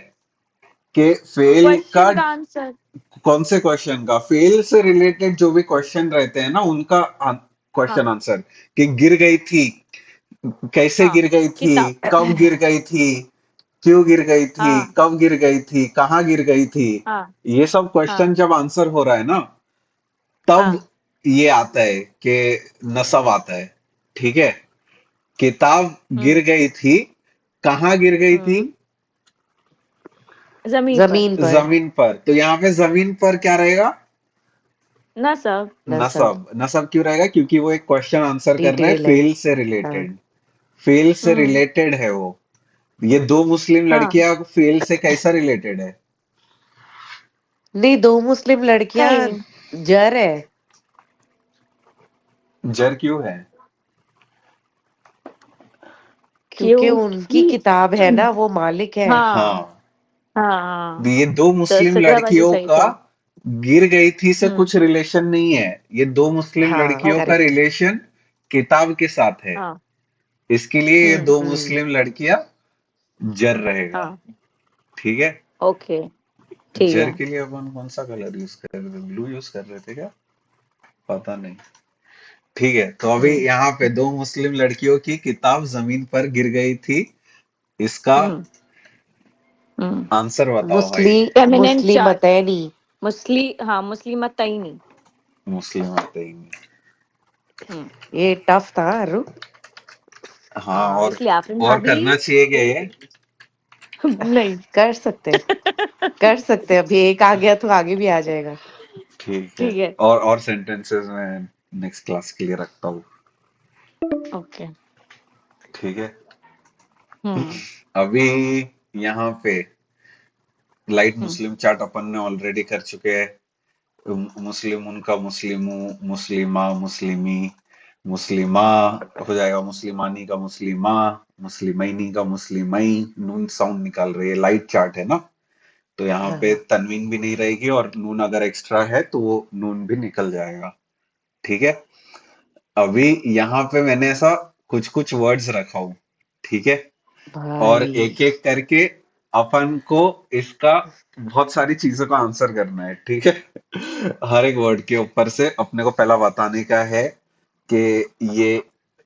कि फेल का, क्वेश्चन का आंसर। कौन से क्वेश्चन का? फेल से रिलेटेड जो भी क्वेश्चन रहते हैं ना, उनका क्वेश्चन हाँ आंसर। कि गिर गई थी, कैसे हाँ, गिर गई थी, किताब। कब गिर गई थी, क्यों गिर गई थी, हाँ कब गिर गई थी, कहाँ गिर गई थी। हाँ ये सब हाँ क्वेश्चन जब आंसर हो रहा है ना, तब हाँ। ये आता है कि नसब आता है। ठीक है, किताब गिर हम्म गई थी, कहाँ गिर गई थी? हम्म। जमीन पर। जमीन पर। जमीन पर, तो यहाँ पे जमीन पर क्या रहेगा? नसब। नसब। नसब क्यों रहेगा? क्योंकि वो एक क्वेश्चन आंसर कर रहा है डिटेल है। फेल से हाँ रिलेटेड। फेल से हम्म। रिलेटेड है वो। ये दो मुस्लिम हाँ, लड़कियां फेल से कैसा रिलेटेड है? नहीं, दो मुस्लिम है लड़कियां ही। जर है, जर क्यों है? क्योंकि उनकी क्योंकि किताब है ना, वो मालिक है। हाँ हाँ, हाँ। ये दो तो मुस्लिम सजा बाजू लड़कियों सही का थे। गिर गई थी से हम्म। कुछ रिलेशन नहीं है। ये दो मुस्लिम हाँ, लड़कियों का करेक्ट। रिलेशन किताब के साथ है। हाँ। इसके लिए ये दो हम्म। मुस्लिम लड़कियां जर रहेगा। हाँ, ठीक है। ओके, ठीक जर है। के लिए अपन कौन सा कलर यूज कर रहे थे? ब्लू यूज कर रहे थे क्या? पता नहीं। ठीक है, तो अभी हम्म यहाँ पे दो मुस्लिम लड़कियों की किताब जमीन पर गिर गई थी। इसका हम्म हम्म आंसर बताओ भाई। फेमिनिन चार्ट मुस्लिमतैनी मुस्लिमतैनी मुस्लिम आते ही नहीं। हम्म ये टफ था अरु। हाँ, इसलिए आफरीन और भाभी करना चाहिए क्या ये? नहीं कर सकते अभी एक आ गया तो आगे भी आ जाएगा। ठीक है। ठीक है और सेंटेंसेस में नेक्स्ट क्लास के लिए रखता हूँ। ओके ठीक है। हम्म अभी यहाँ पे लाइट हम्म मुस्लिम चार्ट अपन ने ऑलरेडी कर चुके हैं। मुस्लिम उनका मुस्लिमू, मुस्लिमा, मुस्लिमी, मुस्लिमा हो जाएगा, मुस्लिमानी का मुस्लिमा, मुस्लिमैनी का मुस्लिमई, नून साउंड निकाल रही है, लाइट चार्ट है ना, तो यहाँ पे हाँ तनवीन भी नहीं रहेगी और नून अगर एक्स्ट्रा है तो वो नून भी निकल जाएगा। ठीक है। अभी यहाँ पे मैंने ऐसा कुछ कुछ वर्ड्स रखा हूँ। ठीक है। और भाई एक एक करके अपन को इसका बहुत सारी चीजों का आंसर करना है। ठीक है। हर एक वर्ड के ऊपर से अपने को पहला बताने का है कि ये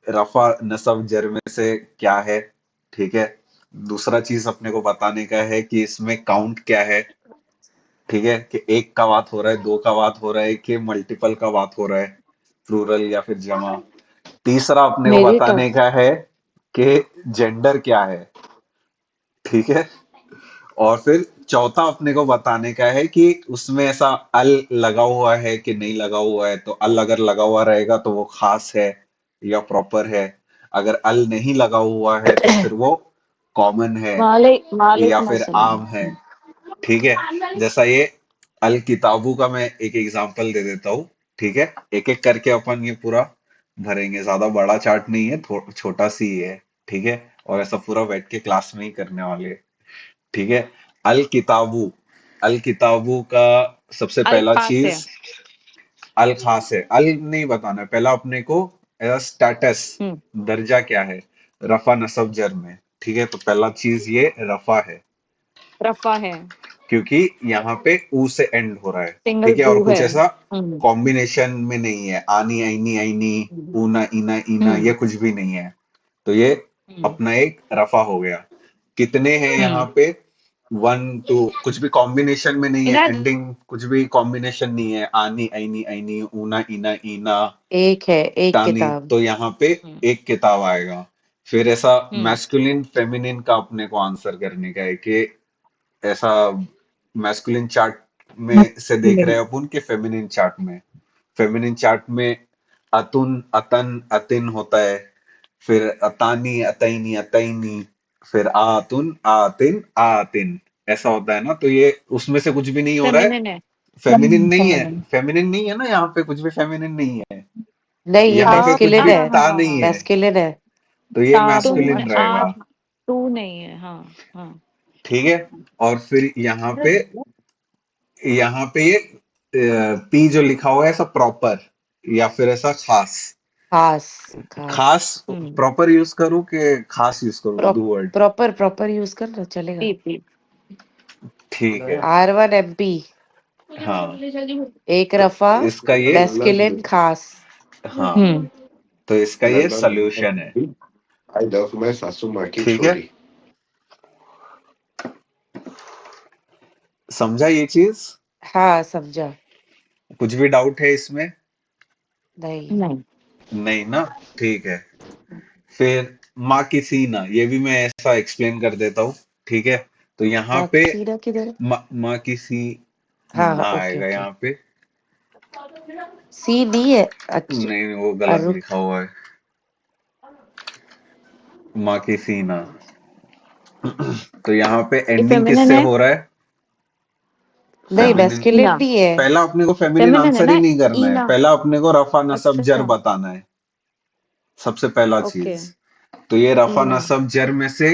रफा नसब जर में से क्या है। ठीक है। दूसरा चीज अपने को बताने का है कि इसमें काउंट क्या है। ठीक है, कि एक का बात हो रहा है, दो का बात हो रहा है, कि मल्टीपल का बात हो रहा है, प्लूरल या फिर जमा। तीसरा अपने को मेरे बताने टफ का है कि जेंडर क्या है। ठीक है। और फिर चौथा अपने को बताने का है कि उसमें ऐसा अल लगा हुआ है कि नहीं लगा हुआ है, तो अल अगर लगा हुआ रहेगा तो वो खास है या प्रॉपर है, अगर अल नहीं लगा हुआ है तो फिर वो कॉमन है या वालेकुम फिर अस्सलाम आम है। ठीक है। जैसा ये अल किताबू का मैं एक एग्जांपल दे देता हूँ। ठीक है। एक एक करके अपन ये पूरा भरेंगे, ज्यादा बड़ा चार्ट नहीं है, छोटा सी ही है। ठीक है। और ऐसा पूरा बैठ के क्लास में ही करने वाले हैं। ठीक है। अल किताबू, अल किताबू का सबसे अल पहला खास है चीज अल खास है। अल नहीं बताना है, पहला अपने को एज स्टेटस, हम्म दर्जा क्या है रफा नसब जर में। ठीक है। तो पहला चीज ये रफा है, रफा है क्योंकि यहाँ पे ऊ से एंड हो रहा है। सिंगल ठीक है। और ऊ कुछ है ऐसा कॉम्बिनेशन में नहीं है, आनी आईनी आईनी, ऊना इना इना, ये कुछ भी नहीं है। तो ये हम्म अपना एक रफा हो गया। कितने हैं यहाँ हम्म पे? वन टू, कुछ भी कॉम्बिनेशन में नहीं है, इधर एंडिंग कुछ भी कॉम्बिनेशन नहीं है, आनी आईनी आईनी, ऊना इना इना, एक है एक टानी, किताब। तो यहाँ पे हम्म एक किताब आएगा। फिर ऐसा हम्म मैस्कुलिन फेमिनिन का अपने को आंसर करने का है कि ऐसा मैस्कुलिन चार्ट में से देख रहे हैं अपन कि फेमिनिन चार्ट में, फेमिनिन चार्ट में अतुन अतन अतिन होता है, फिर अतानी अतैनी अतैनी, फिर आतुन आतिन आतिन, ऐसा होता है ना। तो ये उसमें से कुछ भी नहीं हो रहा है, फेमिनिन है फेमिनिन नहीं है, फेमिनिन फेमिनिन नहीं है ना, यहाँ पे कुछ भी फेमिनिन नहीं है, नहीं ये यहाँ पे कुछ मैस्कुलिन भी है ता नहीं है, मैस्कुलिन है। तो ये ता तुम मैस्कुलिन आ रहेगा। तू नहीं है हाँ हाँ ठीक है। और फिर यहाँ पे ये पी जो लिखा हुआ है ऐसा प्रॉपर या फिर ऐसा खास। खास खास खास हम्म प्रॉपर यूज करूँ कि खास यूज करूँ, दो वर्ड? प्रॉपर यूज कर लो चलेगा। पी पी ठीक है। R1MP हाँ, एक तो रफा इसका ये, मैस्कुलिन खास। हाँ, हम्म तो इसका ये सॉल्यूशन है। ठीक है। समझा ये चीज? हाँ समझा। कुछ भी डाउट है इसमें? नहीं नहीं नहीं ना? ठीक है। फिर माँ की सीना, ये भी मैं ऐसा एक्सप्लेन कर देता हूँ। ठीक है। तो यहाँ पे सीधा किधर है? माँ की सी हाँ हाँ ना ओके आएगा ओके। यहाँ पे। सी नहीं है अच्छा। नहीं, वो गलत रुक लिखा हुआ है। माँ की सीना, तो यहाँ पे ये एंडिंग फेमिनिन किससे है हो रहा है? नहीं फेमिनिन। मैस्कुलिन इना नहीं है। पहला अपने को फेमिनिन फेमिनिन है आंसर ही ना नहीं करना है, इना पहला अपने को रफा नसब जर अच्छा बताना है, सबसे पहला ओके चीज। तो ये रफा इना नसब जर में से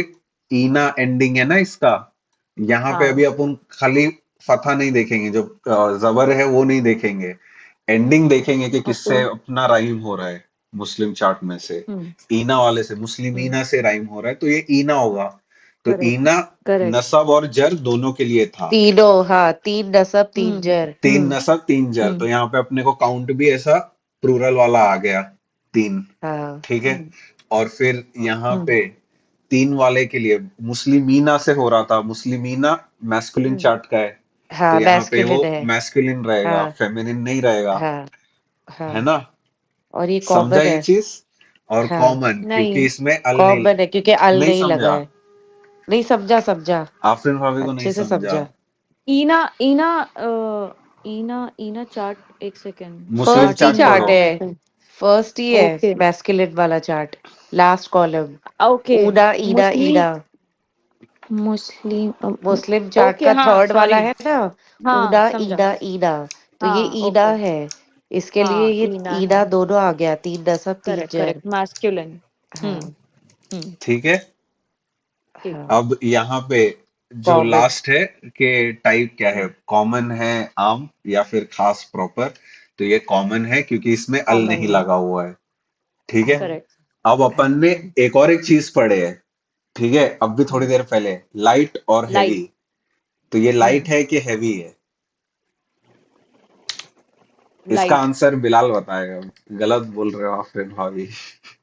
ईना एंडिंग है ना इसका, यहाँ पे अभी हाँ अपन खाली फथा नहीं देखेंगे, जो जबर है वो नहीं देखेंगे, एंडिंग देखेंगे कि ओके किससे अपना राइम हो रहा है। मुस्लिम चार्ट में से हम्म ईना वाले से, मुस्लिम ईना से राइम हो रहा है, तो ये ईना होगा। तो करेक्ट ईना करेक्ट नसब और जर दोनों के लिए था। तीनों हाँ तीन नसब तीन हम्म जर। तीन नसब तीन जर, हम्म तो यहाँ पे अपने को काउंट भी ऐसा प्लूरल वाला आ गया, तीन। हाँ ठीक है। हम्म और फिर यहाँ हम्म पे 3 वाले के लिए मुस्लिमीना से हो रहा था, मुस्लिमीना मैस्कुलिन चार्ट का है, तो हाँ यहाँ पे वो मैस्कुलिन है। मैस्कुलिन रहेगा, हाँ फेमिनिन नहीं रहेगा, हाँ है हाँ। ना? और ये समझा कॉमन ये है। चीज? और हाँ कॉमन क्योंकि नहीं, इसमें अल नहीं, कॉमन है क्योंकि अल नहीं नहीं लगा समझा, है। नहीं समझा, समझा, आफरीन भाभी को नहीं अच्छे से समझा। समझा। ईना ईना ईना ईना चार्ट, एक सेकेंड, मुस्लिम फर्स्ट ही स्टार्टिंग चार्ट में चार्ट पढ़ो। कहाँ पे है, थे? फर्स्ट ही है ओके मैस्कुलिन वाला चार्ट, लास्ट कॉलम। ओके। ऊना ईना मुस्लिम ईना, मुस्लिम मुस्लिम चार्ट ओके का हाँ थर्ड वाला सॉरी, है ना, हाँ ऊना समझा, ईना ईना, तो ये हाँ ईना ओके, है। इसके लिए हाँ ये ईना ईना है, दोनों आ गया, 3 नसब 3 करेक्ट जर। Correct, masculine. हाँ हम्म, ठीक है, ठीक। हाँ। अब यहाँ पे जो कॉमन। लास्ट है कि टाइप क्या है, कॉमन है, आम या फिर खास प्रॉपर, तो ये कॉमन है क्योंकि इसमें अल कॉमन नहीं है, लगा हुआ है। ठीक है, हाँ करेक्ट। अब अपन ने एक और एक चीज पढ़े है, ठीक है, अब भी थोड़ी देर पहले, लाइट और लाइट। हैवी, तो ये लाइट है कि हैवी है? इसका लाइट। आंसर बिलाल बताएगा, गलत बोल रहे हो आफरीन भाभी।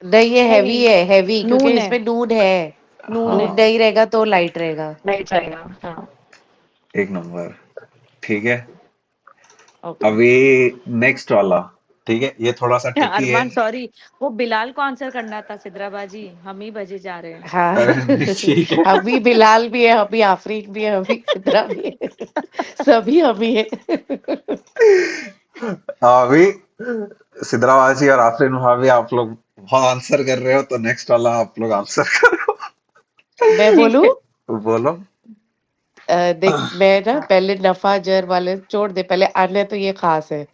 नहीं, ये हैवी, हैवी है, हैवी, क्योंकि नून है, इसमें नून है। नून है, नून हाँ, नहीं रहेगा तो लाइट रहेगा। नहीं जाएगा, हाँ। एक नंबर। ठीक है, ओके। अभी नेक्स्ट वाला, ठीक है, ये थोड़ा सा ट्रिकी है। अरमान सॉरी, वो बिलाल को आंसर करना था, सिद्राबाजी हम ही बजे जा रहे हैं। हाँ अरे नहीं, ठीक है। अभी बिलाल भी है, अभी आफरीन भी है, अभी सिद्रा भी है सभी अभी है अभी सिद्राबाजी और आफरीन भाभी, आप लोग बहुत आंसर कर रहे हो, तो नेक्स्ट वाला आप लोग आंसर करो। मैं ठीक बोलूं? है। बोलो। देख, मैं ना पहले नफा जर वाले छोड़ दे, पहले अन्य, तो ये खास है।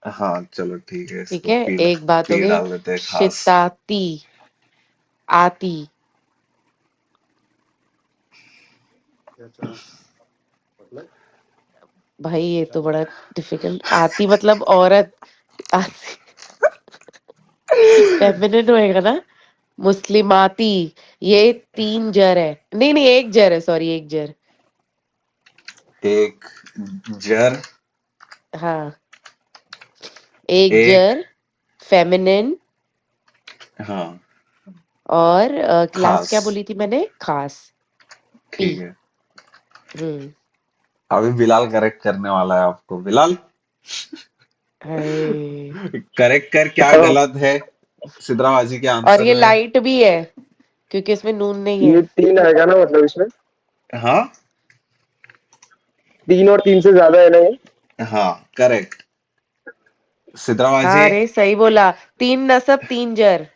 हाँ चलो ठीक है, ठीक इसको है, पी, एक बात हो पी गई। डाल देते हैं खास। शिताती, आती। भाई ये तो बड़ा डिफिकल्ट, आती मतलब औरत, आती फेमिनिन होएगा ना। मुस्लिमाती, ये 3 जर है, नहीं नहीं, 1 जर है, सॉरी 1 जर। एक जर, हाँ, 1 जर, एक, फेमिनिन, हाँ, और लास्ट खास। क्या बोली थी मैंने, खास, पी। ठीक है, हम्म। अभी बिलाल करेक्ट करने वाला है आपको। बिलाल, हाय। करेक्ट कर, क्या गलत है सिद्राबाजी के और आंसर ये में? लाइट भी है, क्योंकि इसमें नून नहीं है। ये 3 आएगा ना, मतलब इसमें हाँ 3 और 3 से ज्यादा है ना ये? हाँ, करेक्ट सिद्राबाजी। हाँ रे, सही बोला, 3 नसब 3 जर।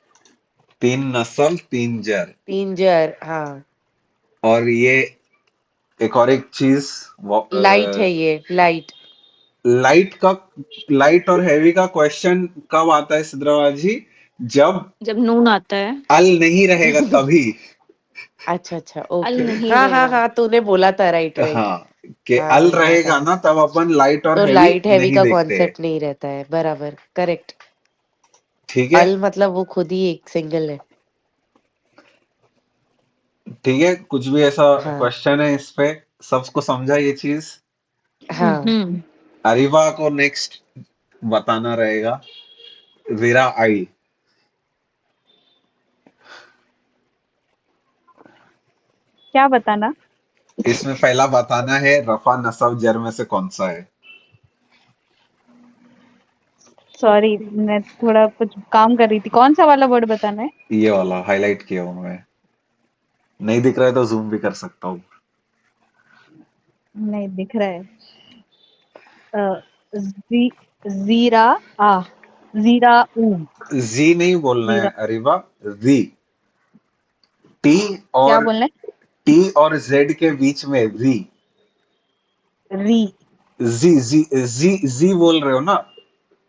3 नस्ल 3 जर। 3 जर, हाँ। और ये एक और एक चीज, लाइट है ये, लाइट। लाइट का, लाइट और हैवी का क्वेश्चन कब आता है सिद्राबाजी? जब जब नून आता है, अल नहीं रहेगा तभी। अच्छा अच्छा, अल ओके। नहीं हाँ हाँ रहेगा। हाँ, तूने बोला था, राइट राइट। हाँ, कि अल हाँ याद रहेगा आया। ना, तब अपन लाइट और तो हैवी लाइट हैवी नहीं का देखते। कॉन्सेप्ट नहीं रहता है, बराबर, करेक्ट। ठीक है, अल मतलब वो खुद ही एक सिंगल है। ठीक है, कुछ भी ऐसा हाँ क्वेश्चन है इस पे? सबको समझा ये चीज? हाँ। अरीबा को नेक्स्ट बताना रहेगा। वीरा आई, क्या बताना? इसमें पहला बताना है रफा नसब जर में से कौन सा है? सॉरी, मैं थोड़ा कुछ काम कर रही थी। कौन सा वाला वर्ड बताना है? ये वाला हाईलाइट किया हूं मैं, नहीं दिख रहा है तो जूम भी कर सकता हूँ। नहीं दिख रहा है। जी, जीरा, आ, जीरा ऊ, जी नहीं बोलना है जीरा, अरीबा, जी। टी क्या और बोलना टी और जेड के बीच में जी। है? री, जी जी, जी जी बोल रहे हो ना,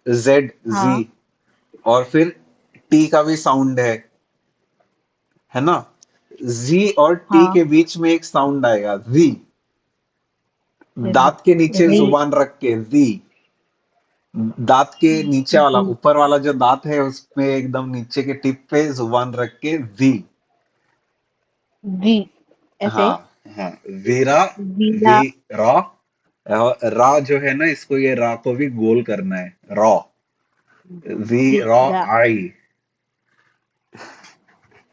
जेड, जी। हाँ और फिर टी का भी साउंड है ना? जी और टी हाँ, के बीच में एक साउंड आएगा, जी। री, दांत के नीचे री, जुबान रख के, जी। दांत के नीचे वाला, जी, ऊपर वाला जो दांत है उसमें एकदम नीचे के टिप पे जुबान रख के, जी। जी, ऐसे। हाँ हाँ, वीरा, जीरा, वी, रा। और रा जो है ना, इसको, ये रा को भी गोल करना है, रॉ, वी, रॉ, जीरा, आई।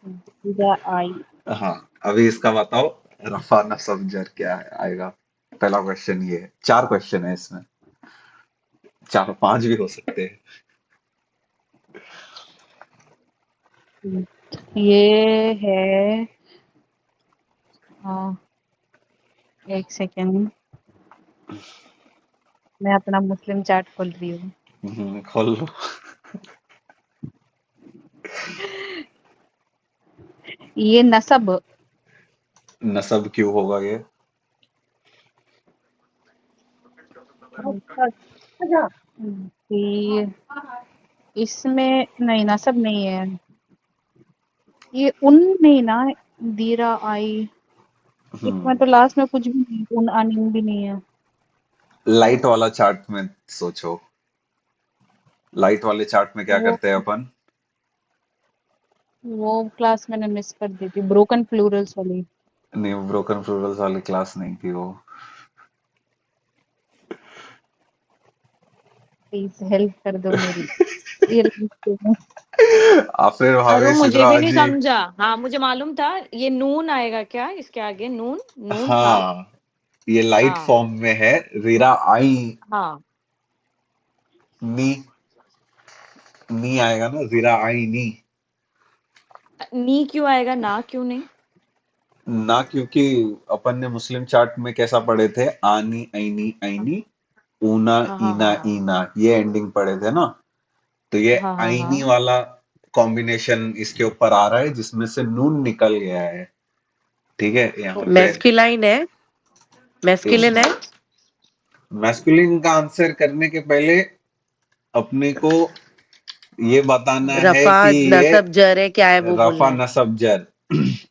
जीरा आई, हाँ, अभी इसका बताओ, रफा नसब जर क्या आएगा। पहला क्वेश्चन ये है, 4 क्वेश्चन है इसमें, 4-5 भी हो सकते हैं। ये है, हाँ, एक सेकेंड, मैं अपना मुस्लिम चार्ट खोल रही हूँ। खोल लो। ये नसब, नसब क्यों होगा ये? ये इसमें नहीं, नसब नहीं है। ये उन नहीं ना, दीरा आई, इसमें तो लास्ट में कुछ भी नहीं, उन अनिन भी नहीं है। लाइट वाला चार्ट में सोचो, लाइट वाले चार्ट में क्या वो करते हैं अपन? वो क्लास मैंने मिस कर दी थी, ब्रोकन प्लूरल्स वाली। नहीं, ब्रोकन प्लूरल्स वाली क्लास नहीं थी वो। प्लीज हेल्प कर दो मेरी। ये आफिर अरे भावेश मुझे भी नहीं इब्राजी। समझा। हाँ मुझे मालूम था ये नून आएगा क्या इसके आगे, नून नून था। हाँ, ये लाइट हाँ फॉर्म में है, रीरा आई हाँ, नी, नी आएगा ना, रीरा आई नी। नी क्यों आएगा, ना क्यों नहीं? ना, क्योंकि अपन ने मुस्लिम चार्ट में कैसा पढ़े थे, आनी ऐनी हाँ ऐनी, ऊना हाँ हाँ ईना हाँ ईना, ये एंडिंग पढ़े थे ना। तो ये हाँ हाँ हाँ। आईनी वाला कॉम्बिनेशन इसके ऊपर आ रहा है, जिसमें से नून निकल गया है। ठीक है, यहाँ पे मैस्कुलाइन है, मैस्कुलिन है। मैस्कुलिन का आंसर करने के पहले अपने को ये बताना है रफा कि ये नसब जर है, क्या है वो बोलना रफा है। नसब जर।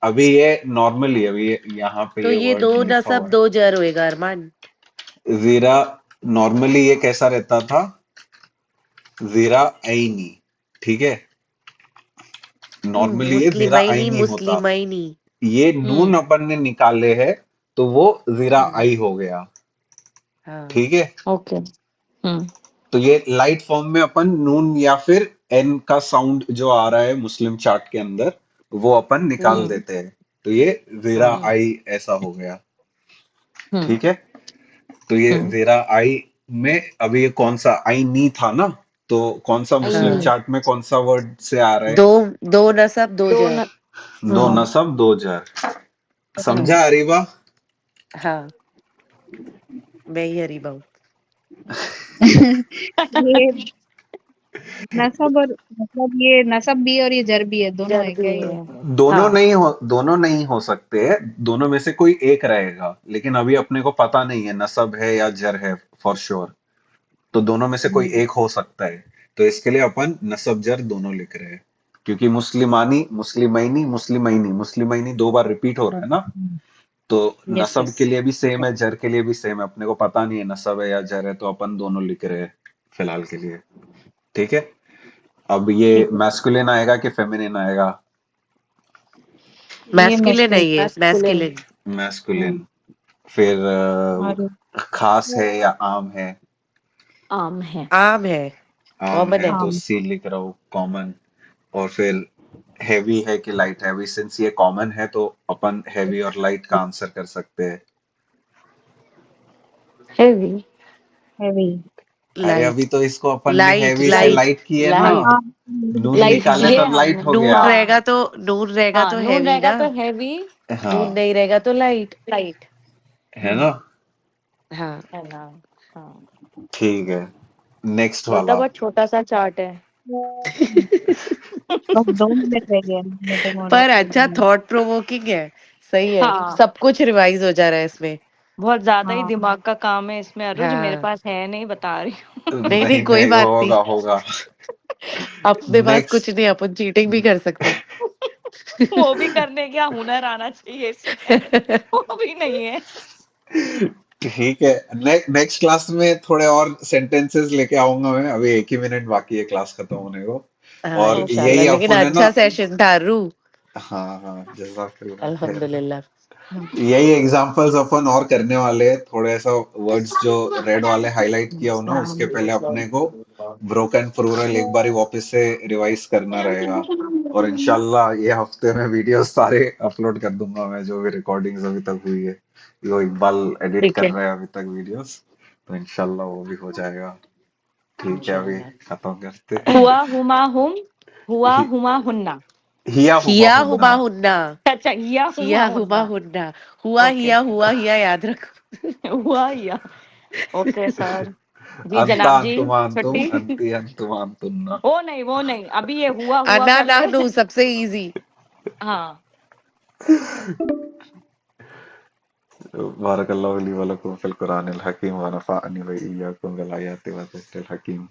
अभी ये नॉर्मली, अभी ये यहाँ पे तो ये ये वर्ड दो लिखा नसब हुआ दो जर होएगा अरमान। है, जीरा। नॉर्मली ये कैसा रहता था, जीरा ऐनी। ठीक है, नॉर्मली ये जीरा मुस्लिमैनी ऐनी होता, मुस्लिमैनी। ये नून अपन ने निकाले है, तो वो जीरा हम्म, आई हो गया। हाँ। ठीक है, ओके। हम्म तो ये लाइट फॉर्म में अपन नून या फिर एन का साउंड जो आ रहा है मुस्लिम चार्ट के अंदर, वो अपन निकाल हम्म, देते हैं। तो ये जीरा हाँ। आई ऐसा हो गया। हम्म ठीक है, तो ये हम्म। जीरा आई में अभी ये कौन सा आई नी था ना, तो कौन सा आई मुस्लिम नी, हाँ, चार्ट में कौन सा वर्ड से आ रहा दो है? दो नसब दो दो जर। न, दो हाँ नसब दो जर। हम्म। समझा अरीबा? हाँ, मैं ही हरीबा हूँ। ये नसब और मतलब ये नसब भी है और ये जर भी है, दोनों जर है भी क्या ये? है। दोनों हाँ नहीं हो, दोनों नहीं हो सकते, दोनों में से कोई एक रहेगा, लेकिन अभी अपने को पता नहीं है नसब है या जर है फॉर श्योर। तो दोनों में से कोई हम्म, एक हो सकता है। तो इसके लिए अपन नसब जर दोनों लिख रहे हैं, क्योंकि मुस्लिमानी मुस्लिमैनी मुस्लिमैनी मुस्लिमैनी 2 बार रिपीट हो रहा है ना। तो यस नसब यस। के लिए भी सेम है, जर के लिए भी सेम है, अपने को पता नहीं है नसब है या जर है, तो अपन दोनों लिख रहे हैं फिलहाल के लिए। ठीक है, अब ये ठीक है, मैस्कुलिन आएगा कि फेमिनिन आएगा? ये मैस्कुलिन है, मस्कुलिन। ये मैस्कुलिन। मैस्कुलिन। मैस्कुलिन। फिर और खास है या आम है? आम है। आम है, आम कॉमन है, है। तो आम। सी लिख रहा हूँ, कॉमन। और फिर हैवी है कि लाइट हैवी, सिंस ये कॉमन है तो अपन हैवी और लाइट का आंसर कर सकते हैं। हैवी। हैवी। अरे अभी लाइट, तो इसको अपन ने लाइट, हैवी से लाइट, लाइट किए ना, लाइट। हाँ, नून लाइट हाँ, निकाले ये तो लाइट हो हमने, गया। नून रहेगा हाँ तो, नून रहेगा हाँ, तो नून हैवी रहेगा ना, तो हैवी, नून हाँ, नहीं रहेगा तो लाइट। लाइट है ना। हाँ। है ना। हाँ, ठीक है, नेक्स्ट छोटा वाला। बहुत छोटा सा चार्ट है। बस 2 मिनट रह गए, मीटिंग होने पर को। अच्छा, थॉट प्रोवोकिंग है। सही है, हाँ सब कुछ रिवाइज हो जा रहा है इसमें। बहुत ज्यादा ही हाँ, दिमाग का काम है इसमें अरुज, मेरे हाँ, पास है नहीं, बता रही हूँ। नहीं नहीं, नहीं कोई नहीं, बात नहीं। होगा होगा। अपने पास कुछ नेक्स्ट। नहीं, अपन चीटिंग भी कर सकते। वो भी करने का हुनर आना चाहिए इसमें, वो भी नहीं है। ठीक है, नेक्स्ट क्लास में थोड़े और सेंटेंसेस लेके आऊंगा मैं, अभी 1 ही मिनट बाकी है क्लास खत्म होने को। हाँ, और इंशाल्लाह, यही लेकिन अपन है ना। अच्छा सेशन था रू। हाँ हाँ, जज़ाकल्लाह खैर। अल्हम्दुलिल्लाह। यही एग्जांपल्स अपन और करने वाले हैं, थोड़े ऐसा वर्ड्स जो रेड वाले हाईलाइट किया हो ना, उसके पहले अपने को ब्रोकन प्लूरल एक बार वापस से रिवाइज करना रहेगा। और इंशाल्लाह ये हफ्ते में वीडियो सारे अपलोड कर दूंगा मैं, जो भी रिकॉर्डिंग्स अभी तक हुई है। वो इकबाल एडिट ठीक कर है रहे हैं अभी तक वीडियोस, तो इंशाल्लाह वो भी हो जाएगा। ठीक है, अभी इंशाल्लाह। खत्म करते। हुआ हुमा हुम, हुआ हि- हुमा हुन्ना। हिया हुआ हिया हुमा हुन्ना। हुन्ना, अच्छा, हिया हुमा हिया हुमा हुन्ना। हुन्ना, हुआ ओके। हिया याद रखो। हुआ हिया। Okay sir. जी अंता जनाब जी। अंतुमांतुम छुट्टी। अंति अंतुमांतुन्ना। वो नहीं, अभी ये हुआ हुआ अना ना करके। नो सबसे इजी। हाँ। बारकल्लाहु ली व लकुम फिल कुरानिल हकीम व नफ़अनी व इय्याकुम बिल आयाति व ज़िक्रिल हकीम।